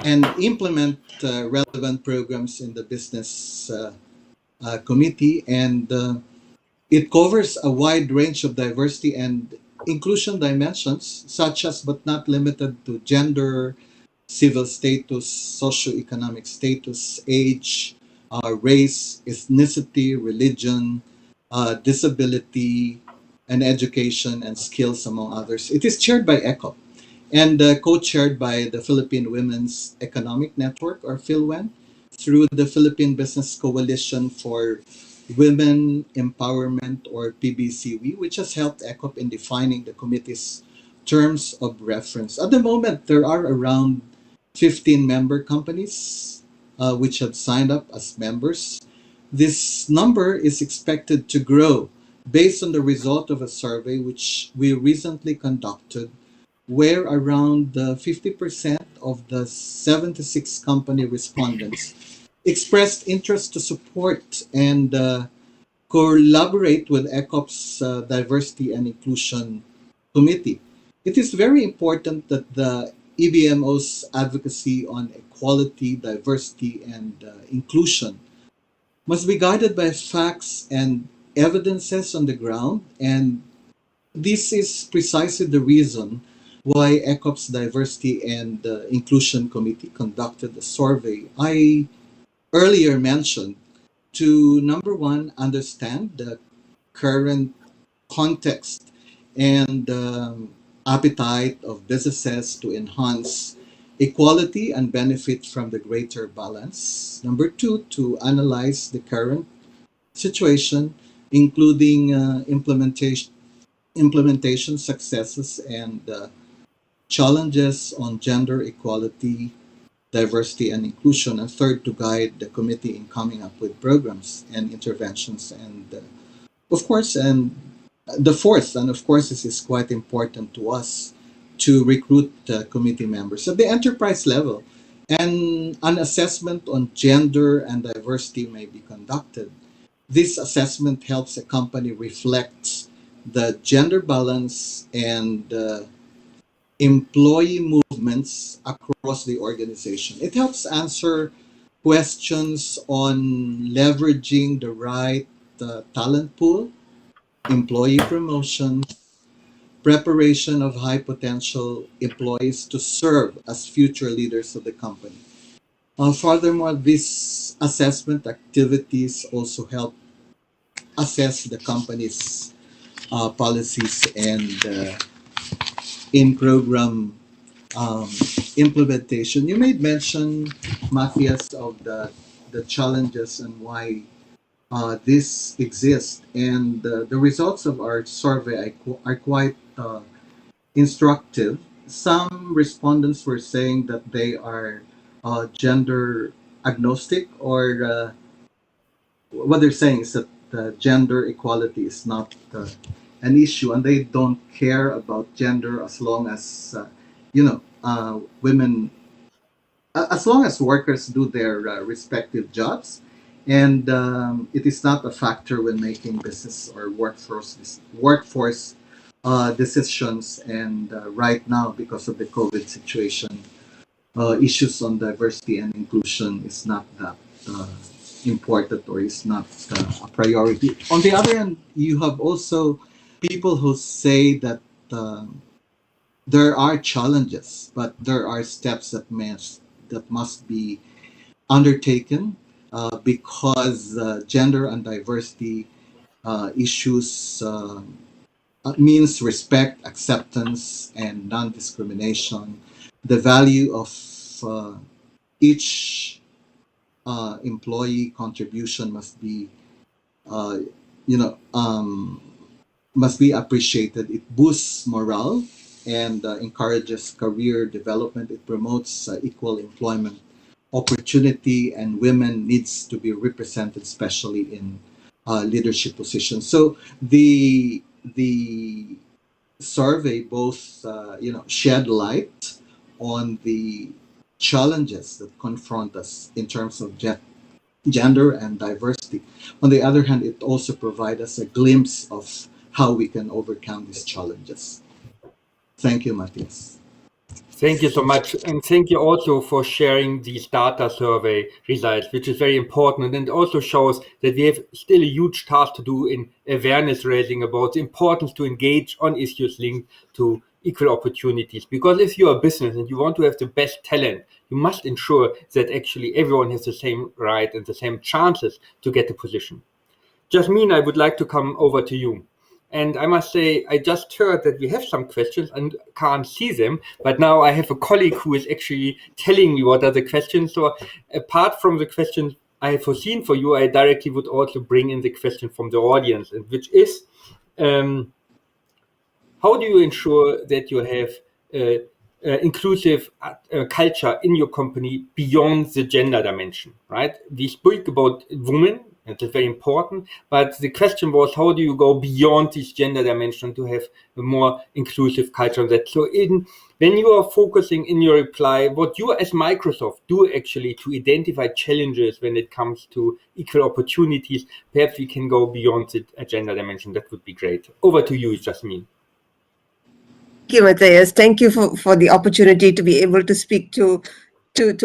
and implement relevant programs in the business committee, and it covers a wide range of diversity and inclusion dimensions, such as but not limited to gender, civil status, socioeconomic status, age, race, ethnicity, religion, disability, and education and skills, among others. It is chaired by ECOP and co-chaired by the Philippine Women's Economic Network, or PhilWen, through the Philippine Business Coalition for Women Empowerment, or PBCW, which has helped ECOP in defining the committee's terms of reference. At the moment, there are around 15 member companies which have signed up as members. This number is expected to grow based on the result of a survey which we recently conducted, where around 50% of the 76 company respondents expressed interest to support and collaborate with ECOP's Diversity and Inclusion Committee. It is very important that the EBMO's advocacy on equality, diversity, and inclusion must be guided by facts and evidences on the ground, and this is precisely the reason why ECOP's Diversity and Inclusion Committee conducted a survey I earlier mentioned to, number one, understand the current context and appetite of businesses to enhance equality and benefit from the greater balance. Number two, to analyze the current situation, including implementation successes and challenges on gender equality, diversity, and inclusion. And third, to guide the committee in coming up with programs and interventions. And of course, and the fourth, and of course, this is quite important to us, to recruit committee members at the enterprise level. And an assessment on gender and diversity may be conducted. This assessment helps a company reflect the gender balance and employee movements across the organization. It helps answer questions on leveraging the right talent pool, employee promotion, preparation of high potential employees to serve as future leaders of the company. Furthermore, these assessment activities also help assess the company's policies and in-program um, implementation. You made mention, Matthias, of the challenges and why this exists. And the results of our survey are quite instructive. Some respondents were saying that they are gender agnostic, or what they're saying is that gender equality is not an issue, and they don't care about gender as long as women, as long as workers do their respective jobs, and it is not a factor when making business or workforce decisions. And right now, because of the COVID situation, issues on diversity and inclusion is not that important, or is not a priority. On the other hand, you have also people who say that there are challenges, but there are steps that must be undertaken because gender and diversity issues means respect, acceptance, and non-discrimination. The value of each employee contribution must be, uh, you know, um, must be appreciated. It boosts morale and encourages career development. It promotes equal employment opportunity, and women needs to be represented, especially in leadership positions. So the survey both shed light on the challenges that confront us in terms of gender and diversity. On the other hand, it also provides us a glimpse of how we can overcome these challenges. Thank you, Matthias. Thank you so much. And thank you also for sharing these data survey results, which is very important. And it also shows that we have still a huge task to do in awareness raising about the importance to engage on issues linked to equal opportunities. Because if you're a business and you want to have the best talent, you must ensure that actually everyone has the same right and the same chances to get the position. Jasmine, I would like to come over to you. And I must say, I just heard that we have some questions and can't see them, but now I have a colleague who is actually telling me what are the questions. So apart from the questions I have foreseen for you, I directly would also bring in the question from the audience, and which is, how do you ensure that you have inclusive culture in your company beyond the gender dimension, right? We speak about women, and that's very important, but the question was, how do you go beyond this gender dimension to have a more inclusive culture on that? So when you are focusing in your reply, what you as Microsoft do actually to identify challenges when it comes to equal opportunities, perhaps we can go beyond the gender dimension. That would be great. Over to you, Jasmine. Thank you, Matthias. Thank you for the opportunity to be able to speak to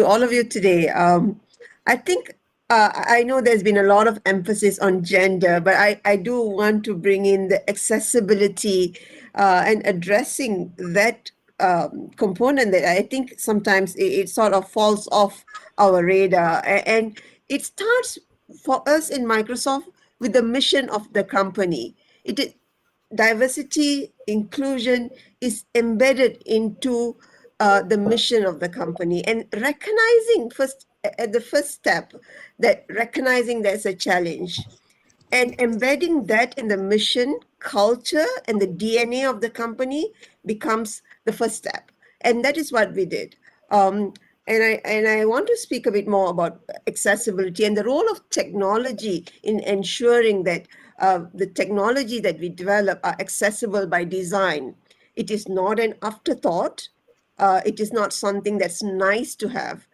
all of you today. I think I know there's been a lot of emphasis on gender, but I do want to bring in the accessibility and addressing that component that I think sometimes it sort of falls off our radar. And it starts for us in Microsoft with the mission of the company. It is diversity, inclusion, is embedded into the mission of the company, and recognizing first at the first step that recognizing there's a challenge and embedding that in the mission, culture, and the DNA of the company becomes the first step. And that is what we did. And I want to speak a bit more about accessibility and the role of technology in ensuring that the technology that we develop are accessible by design. It is not an afterthought. It is not something that's nice to have.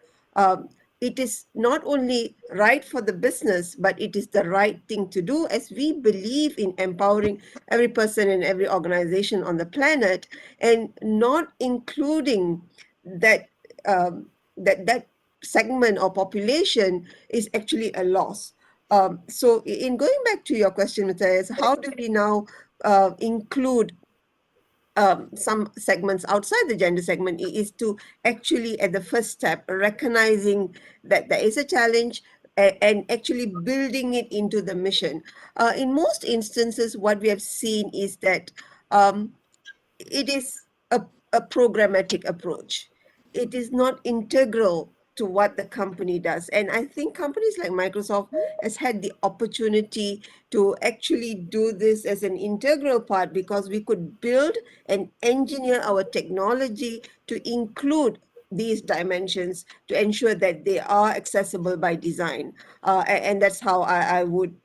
It is not only right for the business, but it is the right thing to do, as we believe in empowering every person and every organization on the planet, and not including that that segment or population is actually a loss. So in going back to your question, Matthias, how do we now include some segments outside the gender segment is to actually, at the first step, recognizing that there is a challenge and actually building it into the mission. In most instances, what we have seen is that it is a programmatic approach. It is not integral to what the company does. And I think companies like Microsoft has had the opportunity to actually do this as an integral part, because we could build and engineer our technology to include these dimensions to ensure that they are accessible by design. And that's how I would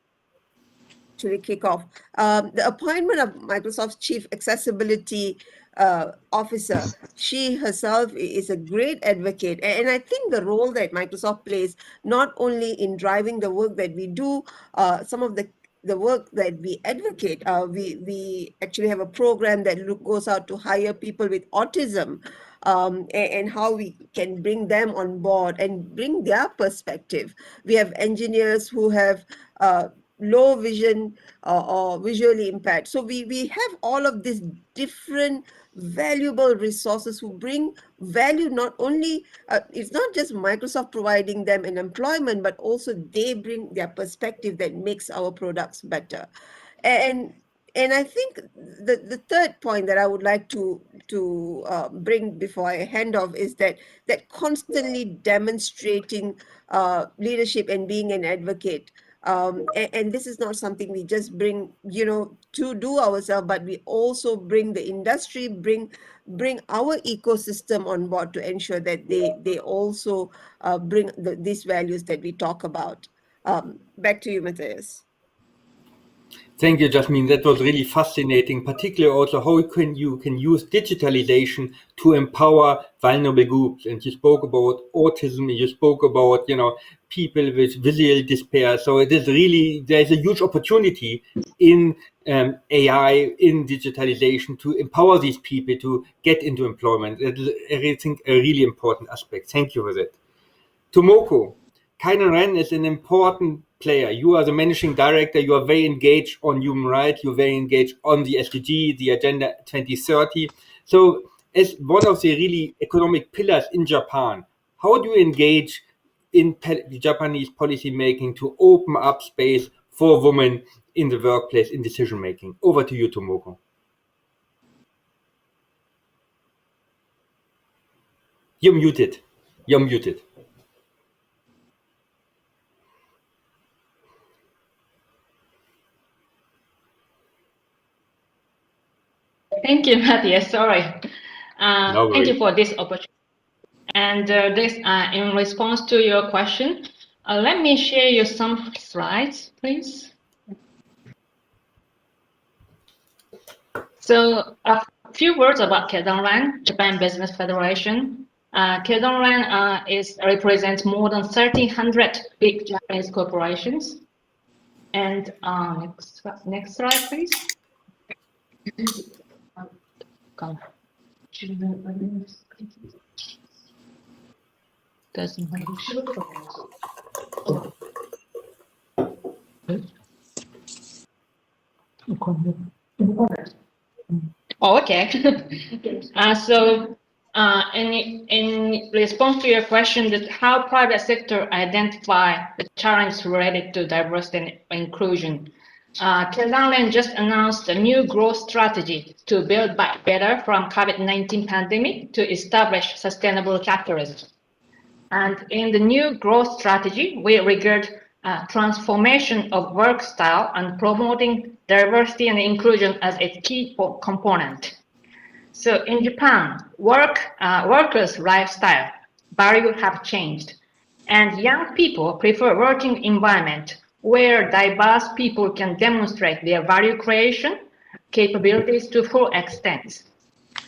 actually kick off. The appointment of Microsoft's Chief Accessibility Officer, she herself is a great advocate. And I think the role that Microsoft plays, not only in driving the work that we do, some of the work that we advocate, we actually have a program that goes out to hire people with autism, and how we can bring them on board and bring their perspective. We have engineers who have low vision or visually impaired. So we have all of these different valuable resources who bring value. Not only, it's not just Microsoft providing them an employment, but also they bring their perspective that makes our products better. And I think the third point that I would like to bring before I hand off is that constantly demonstrating leadership and being an advocate. And this is not something we just bring, to do ourselves, but we also bring the industry, bring our ecosystem on board to ensure that they also bring these values that we talk about. Back to you, Matthias. Thank you, Jasmine. That was really fascinating, particularly also how you can use digitalization to empower vulnerable groups. And you spoke about autism, you spoke about, people with visual despair. So it is really, there's a huge opportunity in AI, in digitalization, to empower these people to get into employment. It is, I think, a really important aspect. Thank you for that. Tomoko, Kainan Ren is an important player. You are the managing director. You are very engaged on human rights. You're very engaged on the SDG, the Agenda 2030. So as one of the really economic pillars in Japan, how do you engage in Japanese policy making to open up space for women in the workplace, in decision making? Over to you, Tomoko. You're muted. You're muted. Thank you, Matthias. Sorry. No Thank you worries. for this opportunity. And this, in response to your question, let me share you some slides, please. So a few words about Keidanren, Japan Business Federation. Keidanren represents more than 1,300 big Japanese corporations. And next slide, please. Oh, okay. So in response to your question, that how private sector identify the challenge related to diversity and inclusion, Keidanren just announced a new growth strategy to build back better from COVID-19 pandemic to establish sustainable capitalism. And in the new growth strategy, we regard transformation of work style and promoting diversity and inclusion as a key component. So in Japan, workers' lifestyle values have changed, and young people prefer working environment where diverse people can demonstrate their value creation capabilities to full extent.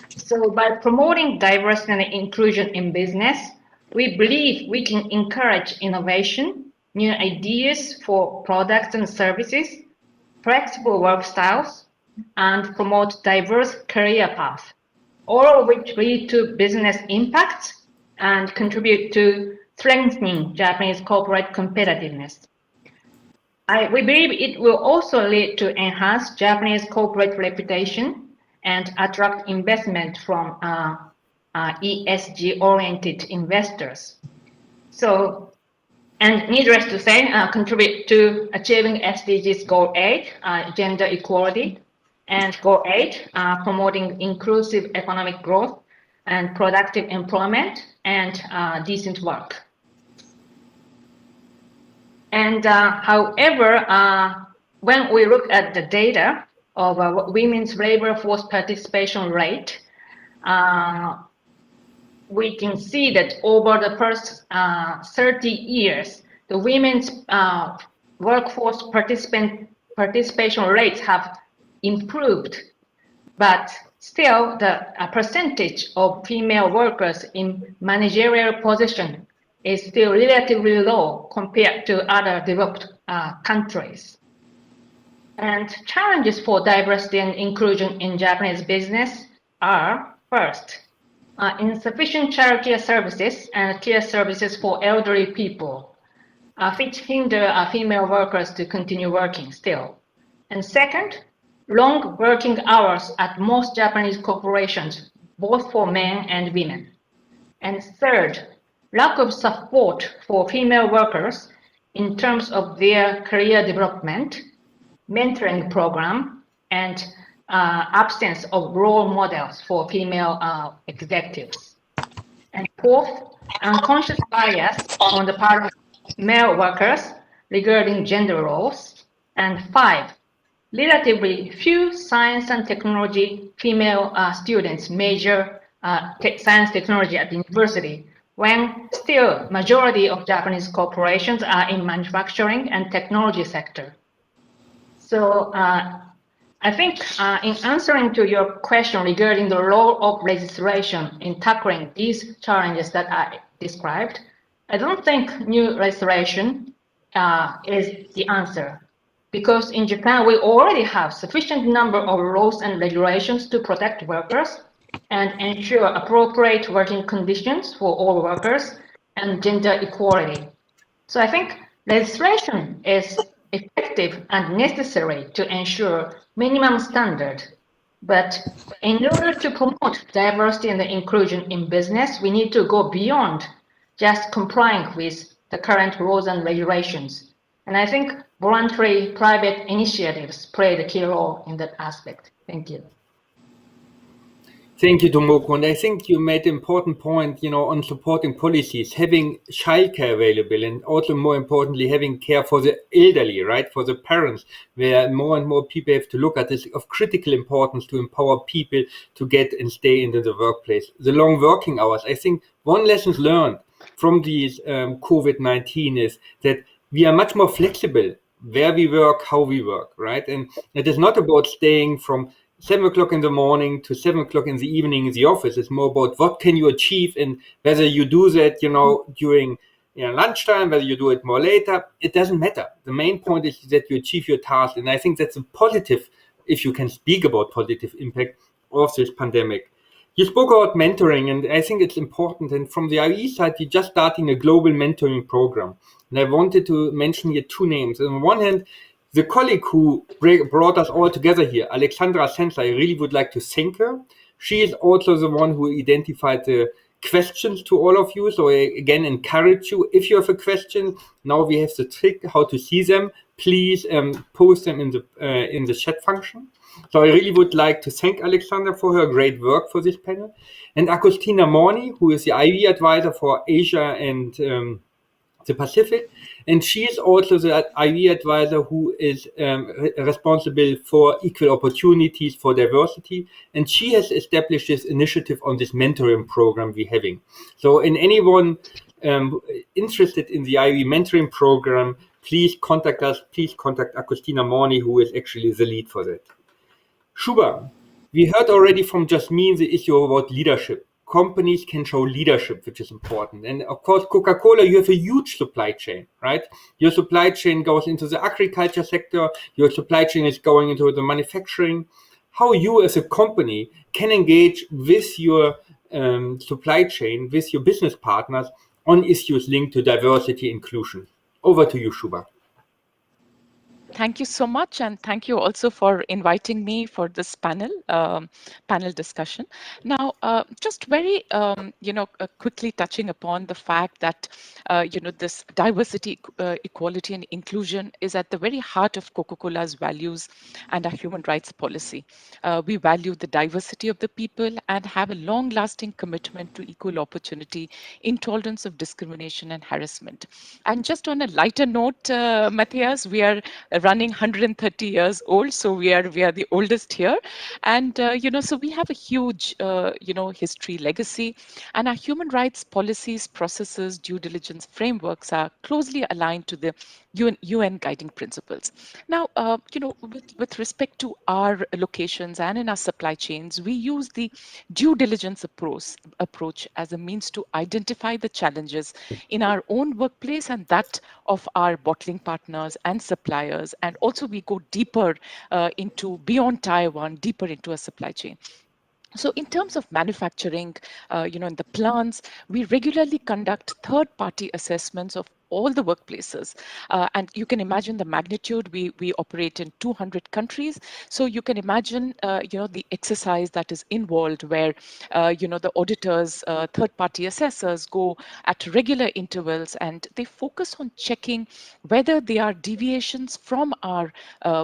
So by promoting diversity and inclusion in business, we believe we can encourage innovation, new ideas for products and services, flexible work styles, and promote diverse career paths, all of which lead to business impact and contribute to strengthening Japanese corporate competitiveness. We believe it will also lead to enhance Japanese corporate reputation and attract investment from ESG-oriented investors. So, and needless to say, contribute to achieving SDGs Goal 8, gender equality, and Goal 8, promoting inclusive economic growth and productive employment and decent work. And however, when we look at the data of women's labor force participation rate, we can see that over the first 30 years, the women's workforce participation rates have improved, but still the percentage of female workers in managerial position is still relatively low compared to other developed countries. And challenges for diversity and inclusion in Japanese business are, first, insufficient childcare services and care services for elderly people, which hinder female workers to continue working still. And second, long working hours at most Japanese corporations, both for men and women. And third, lack of support for female workers in terms of their career development, mentoring program, and absence of role models for female executives. And fourth, unconscious bias on the part of male workers regarding gender roles. And five, relatively few science and technology female students major science technology at the university, when still majority of Japanese corporations are in manufacturing and technology sector. So I think in answering to your question regarding the role of legislation in tackling these challenges that I described, I don't think new legislation is the answer. Because in Japan, we already have sufficient number of laws and regulations to protect workers and ensure appropriate working conditions for all workers and gender equality. So I think legislation is effective and necessary to ensure minimum standard. But in order to promote diversity and inclusion in business, we need to go beyond just complying with the current laws and regulations. And I think voluntary private initiatives play the key role in that aspect. Thank you. Thank you, Tomoko. And I think you made an important point, on supporting policies, having childcare available, and also more importantly, having care for the elderly, right? For the parents, where more and more people have to look at this of critical importance to empower people to get and stay into the workplace. The long working hours. I think one lesson learned from these COVID-19 is that we are much more flexible where we work, how we work, right? And it is not about staying from 7 o'clock in the morning to 7 o'clock in the evening in the office. It's more about what can you achieve and whether you do that, during lunchtime, whether you do it more later, it doesn't matter. The main point is that you achieve your task. And I think that's a positive, if you can speak about positive impact of this pandemic. You spoke about mentoring, and I think it's important. And from the IE side, you're just starting a global mentoring program. And I wanted to mention here two names. On one hand, the colleague who brought us all together here, Alexandra Sensler, I really would like to thank her. She is also the one who identified the questions to all of you. So I again encourage you, if you have a question, now we have the trick how to see them. Please post them in the chat function. So I really would like to thank Alexandra for her great work for this panel, and Agostina Morni, who is the IB advisor for Asia and the Pacific, and she is also the IB advisor who is responsible for equal opportunities for diversity, and she has established this initiative on this mentoring program we're having. So in anyone interested in the IB mentoring program, please contact us. Please contact Agostina Morni, who is actually the lead for that. Shuba, we heard already from Jasmine the issue about leadership. Companies can show leadership, which is important. And of course, Coca-Cola, you have a huge supply chain, right? Your supply chain goes into the agriculture sector. Your supply chain is going into the manufacturing. How you as a company can engage with your supply chain, with your business partners on issues linked to diversity inclusion. Over to you, Shuba. Thank you so much, and thank you also for inviting me for this panel discussion. Now, just very quickly touching upon the fact that this diversity, equality, and inclusion is at the very heart of Coca-Cola's values and our human rights policy. We value the diversity of the people and have a long-lasting commitment to equal opportunity, intolerance of discrimination and harassment. And just on a lighter note, Matthias, we are running 130 years old, so we are the oldest here, and so we have a huge history, legacy, and our human rights policies, processes, due diligence frameworks are closely aligned to the UN guiding principles. Now, with respect to our locations and in our supply chains, we use the due diligence approach as a means to identify the challenges in our own workplace and that of our bottling partners and suppliers. And also we go deeper into beyond Taiwan, deeper into a supply chain. So in terms of manufacturing, in the plants, we regularly conduct third-party assessments of all the workplaces. And you can imagine the magnitude. We operate in 200 countries. So you can imagine, the exercise that is involved where, the auditors, third-party assessors go at regular intervals and they focus on checking whether there are deviations from our,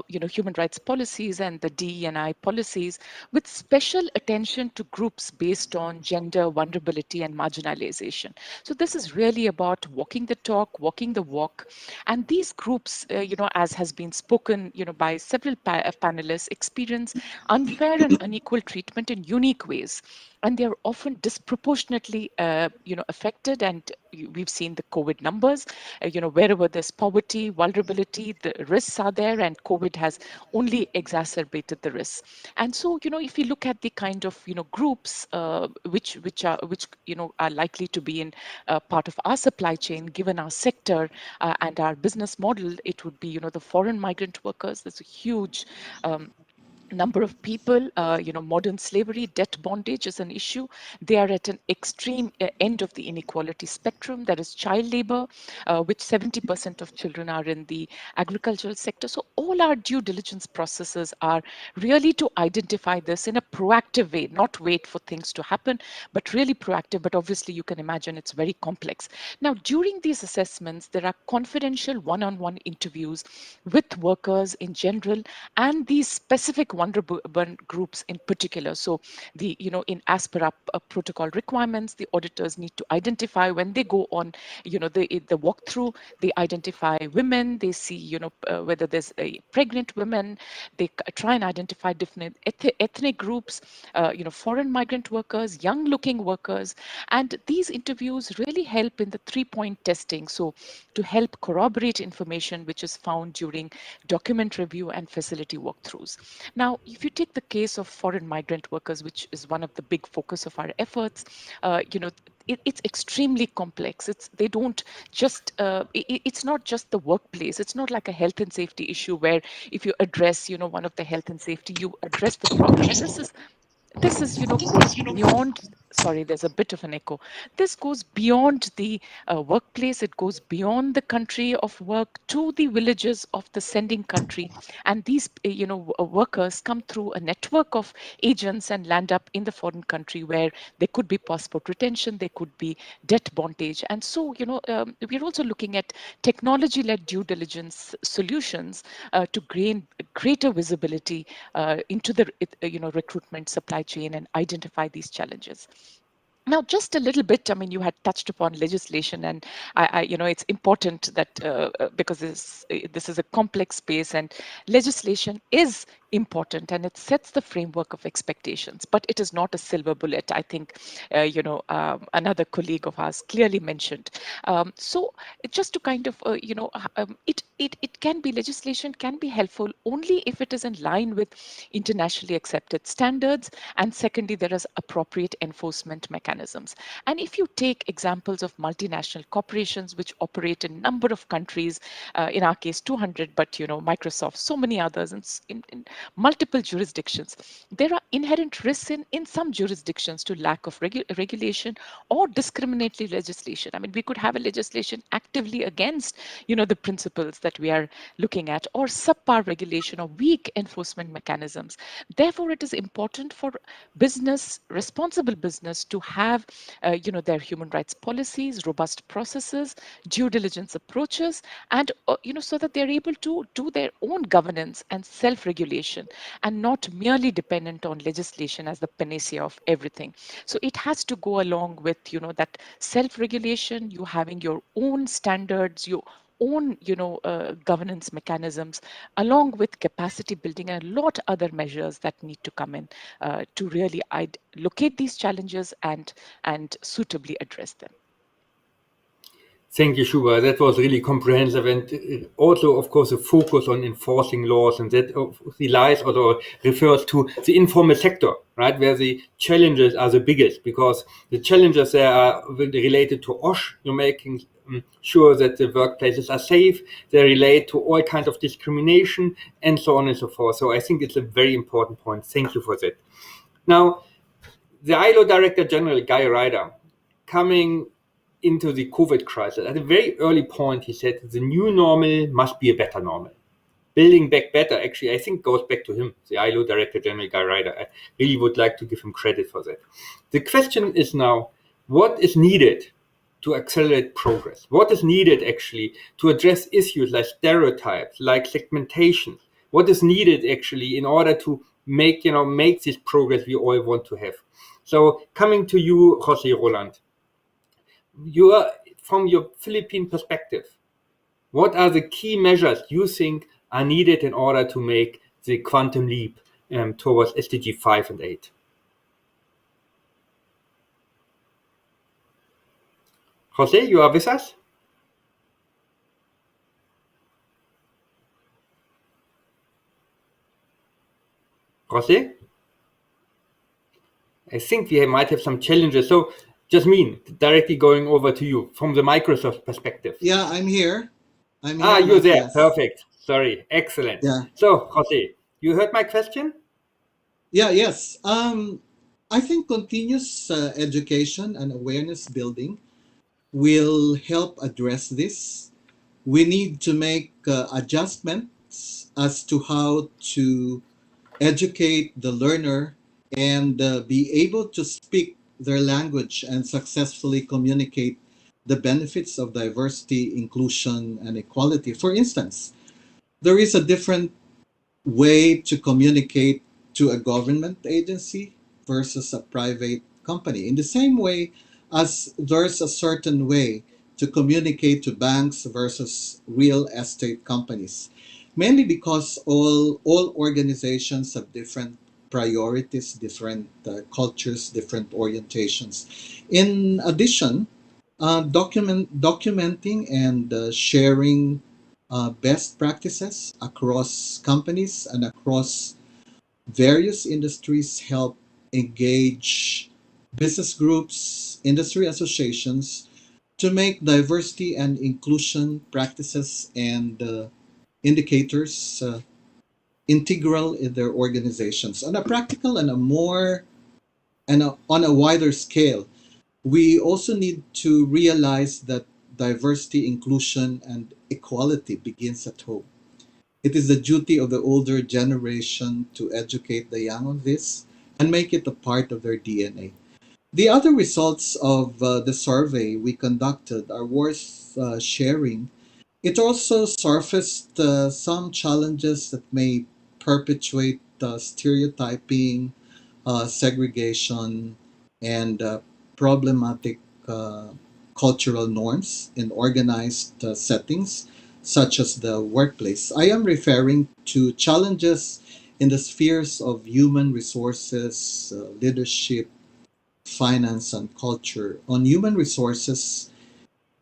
human rights policies and the DE&I policies, with special attention to groups based on gender, vulnerability, and marginalization. So this is really about walking the talk, walking the walk. And these groups, as has been spoken, by several panelists, experience unfair and unequal treatment in unique ways. And they're often disproportionately, affected. And we've seen the COVID numbers, wherever there's poverty, vulnerability, the risks are there, and COVID has only exacerbated the risks. And so, if you look at the kind of, groups which are likely to be in part of our supply chain, given our sector and our business model, it would be, the foreign migrant workers. There's a huge number of people, modern slavery, debt bondage is an issue. They are at an extreme end of the inequality spectrum. There is child labor, which 70% of children are in the agricultural sector. So all our due diligence processes are really to identify this in a proactive way, not wait for things to happen, but really proactive. But obviously you can imagine it's very complex. Now, during these assessments, there are confidential one-on-one interviews with workers in general and these specific vulnerable groups in particular. So the, as per our protocol requirements, the auditors need to identify when they go on, the walkthrough, they identify women, they see, whether there's a pregnant women, they try and identify different ethnic groups, foreign migrant workers, young looking workers. And these interviews really help in the 3-point testing. So to help corroborate information which is found during document review and facility walkthroughs. Now, if you take the case of foreign migrant workers, which is one of the big focus of our efforts, it's extremely complex. They don't just, it's not just the workplace. It's not like a health and safety issue where if you address, one of the health and safety, you address the problem. This is, goes beyond sorry, there's a bit of an echo. This goes beyond the workplace, it goes beyond the country of work to the villages of the sending country. And these, workers come through a network of agents and land up in the foreign country where there could be passport retention, there could be debt bondage. And so, we're also looking at technology-led due diligence solutions to gain greater visibility into the recruitment supply chain and identify these challenges. Now, just a little bit, I mean, you had touched upon legislation, and it's important that because this is a complex space, and legislation is important, and it sets the framework of expectations, but it is not a silver bullet. I think, another colleague of ours clearly mentioned. So, just to kind of, it can be, legislation can be helpful only if it is in line with internationally accepted standards, and secondly, there is appropriate enforcement mechanisms. And if you take examples of multinational corporations which operate in a number of countries, in our case 200, but Microsoft, so many others in multiple jurisdictions, there are inherent risks in some jurisdictions to lack of regulation or discriminatory legislation. I mean, we could have a legislation actively against the principles that we are looking at, or subpar regulation or weak enforcement mechanisms. Therefore, it is important for business, responsible business, to have their human rights policies, robust processes, due diligence approaches, and so that they're able to do their own governance and self-regulation, and not merely dependent on legislation as the panacea of everything. So it has to go along with that self-regulation, you having your own standards, your own governance mechanisms, along with capacity building and a lot other measures that need to come in to really locate these challenges and suitably address them. Thank you, Shuba. That was really comprehensive, and also, of course, a focus on enforcing laws, and that relies or refers to the informal sector, right, where the challenges are the biggest, because the challenges there are related to OSH, you're making sure that the workplaces are safe, they relate to all kinds of discrimination, and so on and so forth. So I think it's a very important point. Thank you for that. Now, the ILO Director General, Guy Ryder, coming into the COVID crisis, at a very early point, he said the new normal must be a better normal. Building back better, actually, I think goes back to him, the ILO Director General, Guy Ryder. I really would like to give him credit for that. The question is now, what is needed to accelerate progress? What is needed, actually, to address issues like stereotypes, like segmentation? What is needed, actually, in order to make this progress we all want to have? So coming to you, Jose Roland, you are, from your Philippine perspective, what are the key measures you think are needed in order to make the quantum leap towards SDG 5 and 8? Jose, you are with us? Jose? I think we might have some challenges. So, Jasmine, directly going over to you from the Microsoft perspective. Yeah, I'm here. You're there. yes. Perfect. Sorry. Excellent. Yeah. So, Jose, you heard my question? Yes. I think continuous education and awareness building will help address this. We need to make adjustments as to how to educate the learner and be able to speak their language and successfully communicate the benefits of diversity, inclusion, and equality. For instance, there is a different way to communicate to a government agency versus a private company. In the same way as there's a certain way to communicate to banks versus real estate companies, mainly because all organizations have different priorities, different cultures, different orientations. In addition, documenting and sharing best practices across companies and across various industries help engage business groups, industry associations to make diversity and inclusion practices and indicators integral in their organizations. On a practical and a more and on a wider scale, we also need to realize that diversity, inclusion, and equality begins at home. It is the duty of the older generation to educate the young on this and make it a part of their DNA. The other results of the survey we conducted are worth sharing. It also surfaced some challenges that may perpetuate stereotyping, segregation, and problematic uh, cultural norms in organized settings, such as the workplace. I am referring to challenges in the spheres of human resources, leadership, finance, and culture. On human resources,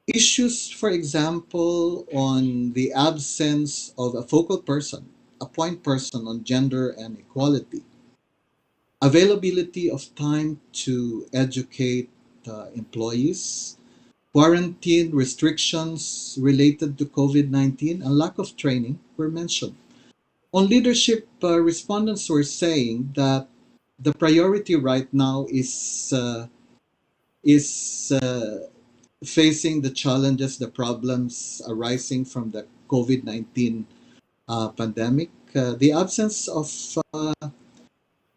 issues, for example, on the absence of a focal person, a point person on gender and equality, availability of time to educate employees, quarantine restrictions related to COVID-19, and lack of training were mentioned. On leadership, respondents were saying that the priority right now is facing the challenges, the problems arising from the COVID-19 pandemic, the absence of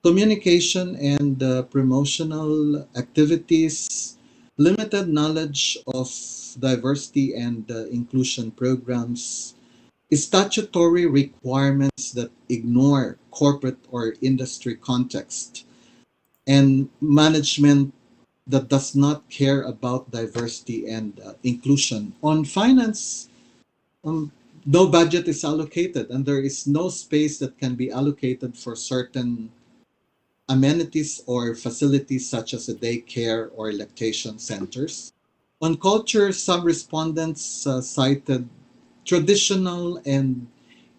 communication and promotional activities, limited knowledge of diversity and inclusion programs, statutory requirements that ignore corporate or industry context, and management that does not care about diversity and inclusion. On finance, um, no budget is allocated, and there is no space that can be allocated for certain amenities or facilities such as a daycare or lactation centers. On culture, some respondents cited traditional and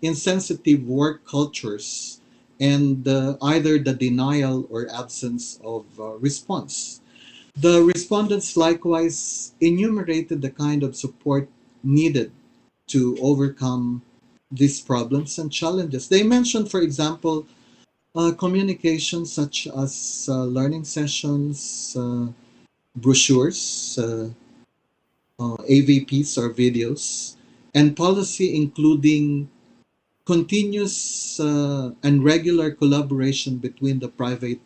insensitive work cultures and either the denial or absence of response. The respondents likewise enumerated the kind of support needed to overcome these problems and challenges. They mentioned, for example, communication such as learning sessions, brochures, AVPs or videos, and policy including continuous and regular collaboration between the private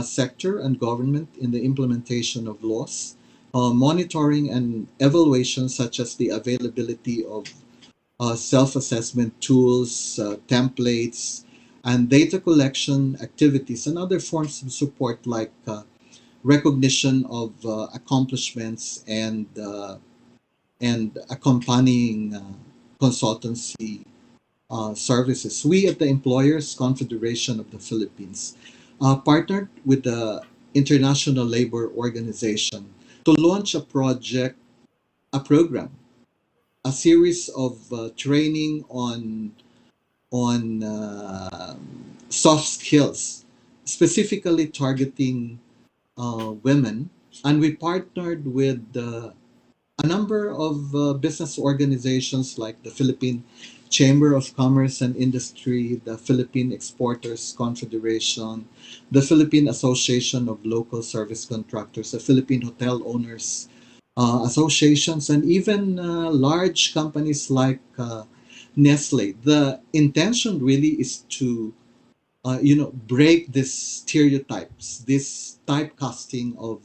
sector and government in the implementation of laws, monitoring and evaluation such as the availability of self-assessment tools, templates, and data collection activities and other forms of support like recognition of accomplishments and accompanying consultancy services. We at the Employers Confederation of the Philippines partnered with the International Labor Organization to launch a program, a series of training on soft skills, specifically targeting women, and we partnered with a number of business organizations like the Philippine Chamber of Commerce and Industry, the Philippine Exporters Confederation, the Philippine Association of Local Service Contractors, the Philippine Hotel Owners Associations, and even large companies like Nestle. The intention really is to break these stereotypes, this typecasting of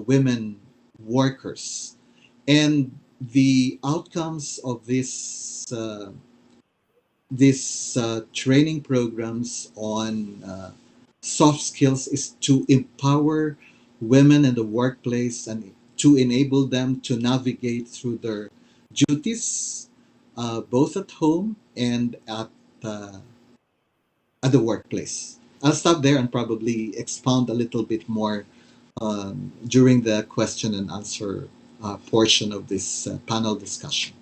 women workers, and the outcomes of these training programs on soft skills is to empower women in the workplace and to enable them to navigate through their duties, both at home and at the workplace. I'll stop there and probably expound a little bit more during the question and answer portion of this panel discussion.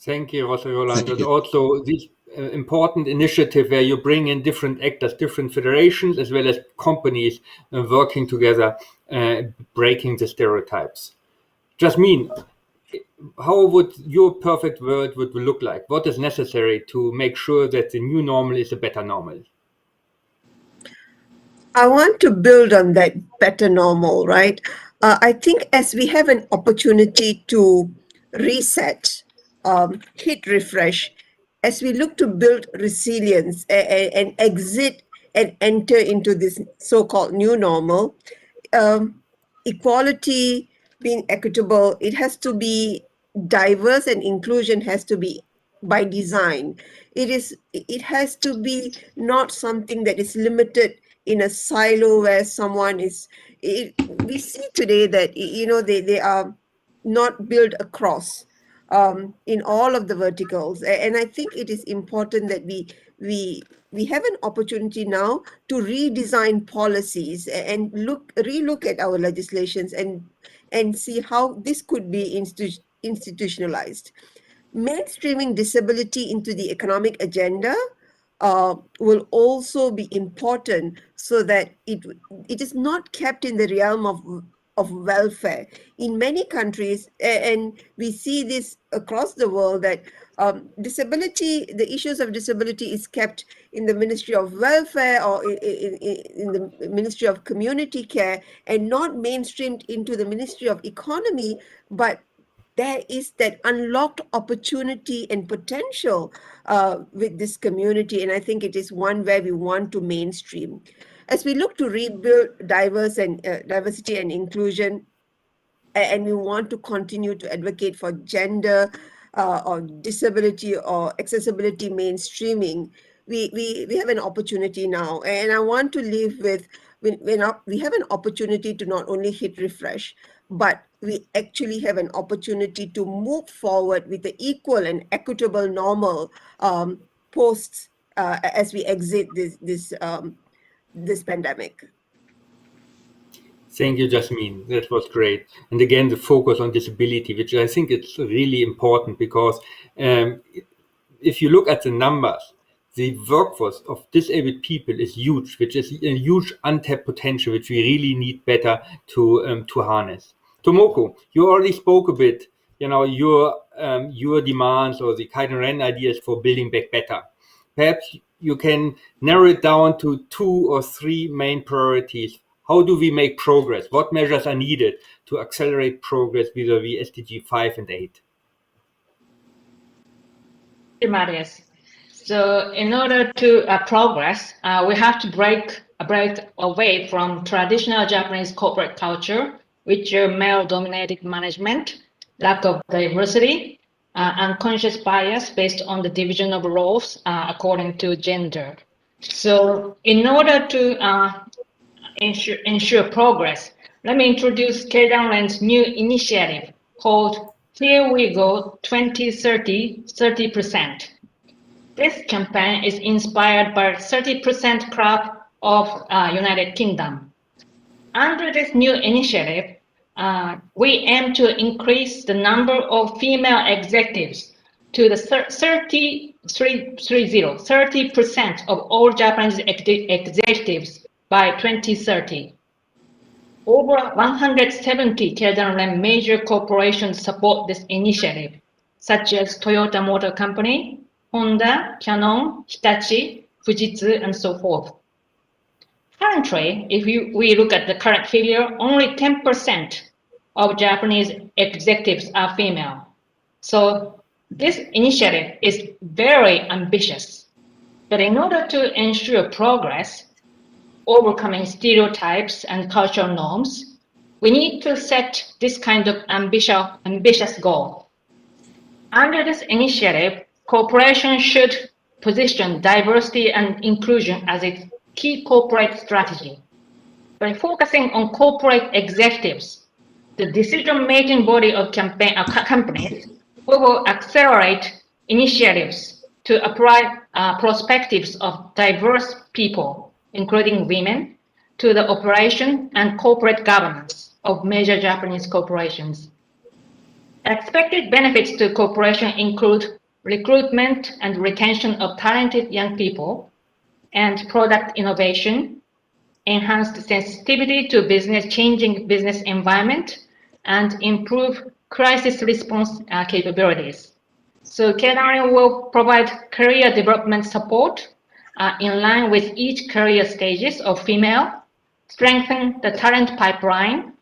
Thank you, Jose Rolando. Thank you. Also, this important initiative where you bring in different actors, different federations, as well as companies working together, breaking the stereotypes. Jasmine, how would your perfect world would look like? What is necessary to make sure that the new normal is a better normal? I want to build on that better normal, right? I think as we have an opportunity to reset, hit refresh, as we look to build resilience and exit and enter into this so-called new normal, um, equality being equitable, it has to be diverse, and inclusion has to be by design. It has to be not something that is limited in a silo where someone is we see today that they are not built across in all of the verticals. And I think it is important that we have an opportunity now to redesign policies and relook at our legislations and see how this could be institutionalized. Mainstreaming disability into the economic agenda will also be important so that it is not kept in the realm of welfare. In many countries, and we see this across the world, that the issues of disability is kept in the Ministry of Welfare or in the Ministry of Community Care and not mainstreamed into the Ministry of Economy, but there is that unlocked opportunity and potential with this community. And I think it is one where we want to mainstream. As we look to rebuild diversity and inclusion, and we want to continue to advocate for gender or disability or accessibility mainstreaming, we have an opportunity now. And I want to leave with, we have an opportunity to not only hit refresh, but we actually have an opportunity to move forward with the equal and equitable normal post as we exit this pandemic. Thank you, Jasmine. That was great. And again, the focus on disability, which I think it's really important because if you look at the numbers, the workforce of disabled people is huge, which is a huge untapped potential, which we really need better to harness. Tomoko, you already spoke a bit, your demands or the Kite and Ren ideas for building back better. Perhaps you can narrow it down to 2 or 3 main priorities. How do we make progress? What measures are needed to accelerate progress vis-a-vis SDG 5 and 8? Marius. So in order to progress, we have to break away from traditional Japanese corporate culture, which are male-dominated management, lack of diversity, unconscious bias based on the division of roles according to gender. So in order to ensure progress, let me introduce Keidanren's new initiative called Here We Go 2030, 30%. This campaign is inspired by 30% club of United Kingdom. Under this new initiative, we aim to increase the number of female executives to the 30% of all Japanese executives by 2030. Over 170 Keidanren major corporations support this initiative, such as Toyota Motor Company, Honda, Canon, Hitachi, Fujitsu, and so forth. Currently, if we look at the current figure, only 10% of Japanese executives are female. So this initiative is very ambitious. But in order to ensure progress, overcoming stereotypes and cultural norms, we need to set this kind of ambitious goal. Under this initiative, corporations should position diversity and inclusion as its key corporate strategy. By focusing on corporate executives, the decision-making body of companies, we will accelerate initiatives to apply perspectives of diverse people, including women, to the operation and corporate governance of major Japanese corporations. Expected benefits to corporation include recruitment and retention of talented young people, and product innovation, enhanced sensitivity to changing business environment, and improve crisis response capabilities. So Keidanren will provide career development support in line with each career stages of female, strengthen the talent pipeline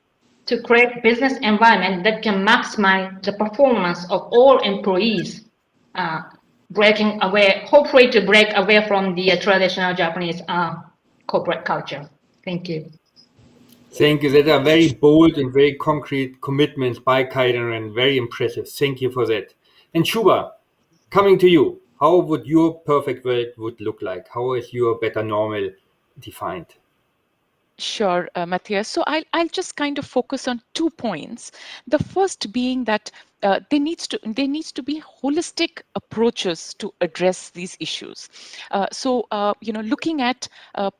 to create business environment that can maximize the performance of all employees, hopefully to break away from the traditional Japanese corporate culture. Thank you. Thank you. That are very bold and very concrete commitments by Kaiden, and very impressive. Thank you for that. And Shuba, coming to you, how would your perfect world would look like? How is your better normal defined? Sure, Matthias. So I'll just kind of focus on 2 points. The first being that there needs to be holistic approaches to address these issues. Looking at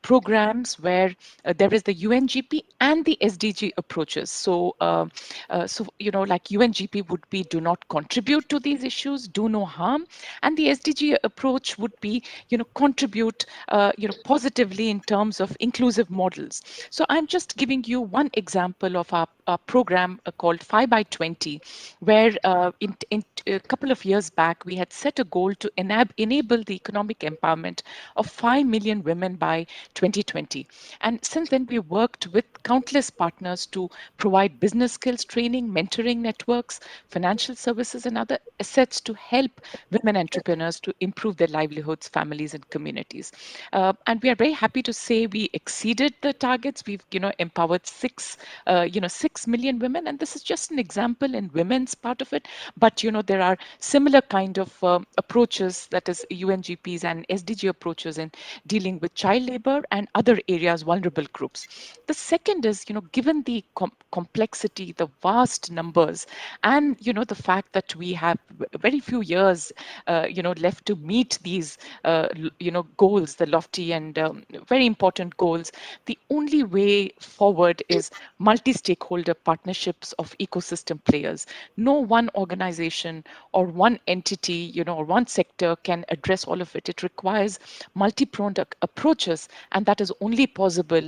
programs where there is the UNGP and the SDG approaches. So like UNGP would be do not contribute to these issues, do no harm, and the SDG approach would be contribute positively in terms of inclusive models. So I'm just giving you one example of our program called 5x20, where in a couple of years back, we had set a goal to enable the economic empowerment of 5 million women by 2020. And since then, we worked with countless partners to provide business skills training, mentoring networks, financial services, and other assets to help women entrepreneurs to improve their livelihoods, families, and communities. And we are very happy to say we exceeded the targets. We've empowered 6 million women, and this is just an example in women's part of it. But there are similar kind of approaches, that is UNGPs and SDG approaches in dealing with child labor and other areas, vulnerable groups. The second is, given the complexity, the vast numbers, and the fact that we have very few years, left to meet these, goals, the lofty and very important goals. The only way forward is multi-stakeholder partnerships of ecosystem players. No one organization or one entity, or one sector can address all of it. It requires multi-pronged approaches, and that is only possible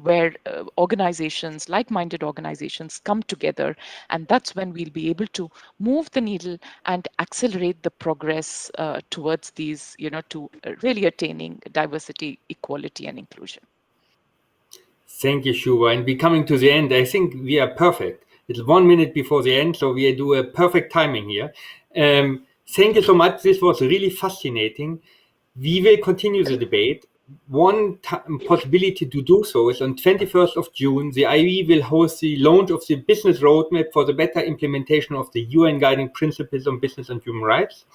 where organizations, like-minded organizations, come together, and that's when we'll be able to move the needle and accelerate the progress towards these, to really attaining diversity, equality, and inclusion. Thank you, Shuba. And we're coming to the end. I think we are perfect. It's 1 minute before the end, so we do a perfect timing here. Thank you so much. This was really fascinating. We will continue the debate. One possibility to do so is on 21st of June, the IE will host the launch of the business roadmap for the better implementation of the UN guiding principles on business and human rights,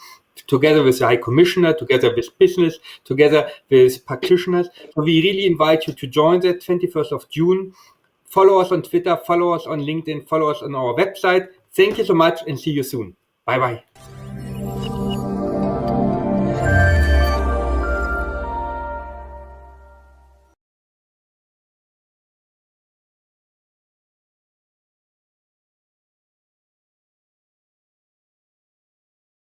together with the High Commissioner, together with business, together with practitioners. So we really invite you to join that 21st of June. Follow us on Twitter, follow us on LinkedIn, follow us on our website. Thank you so much and see you soon. Bye-bye.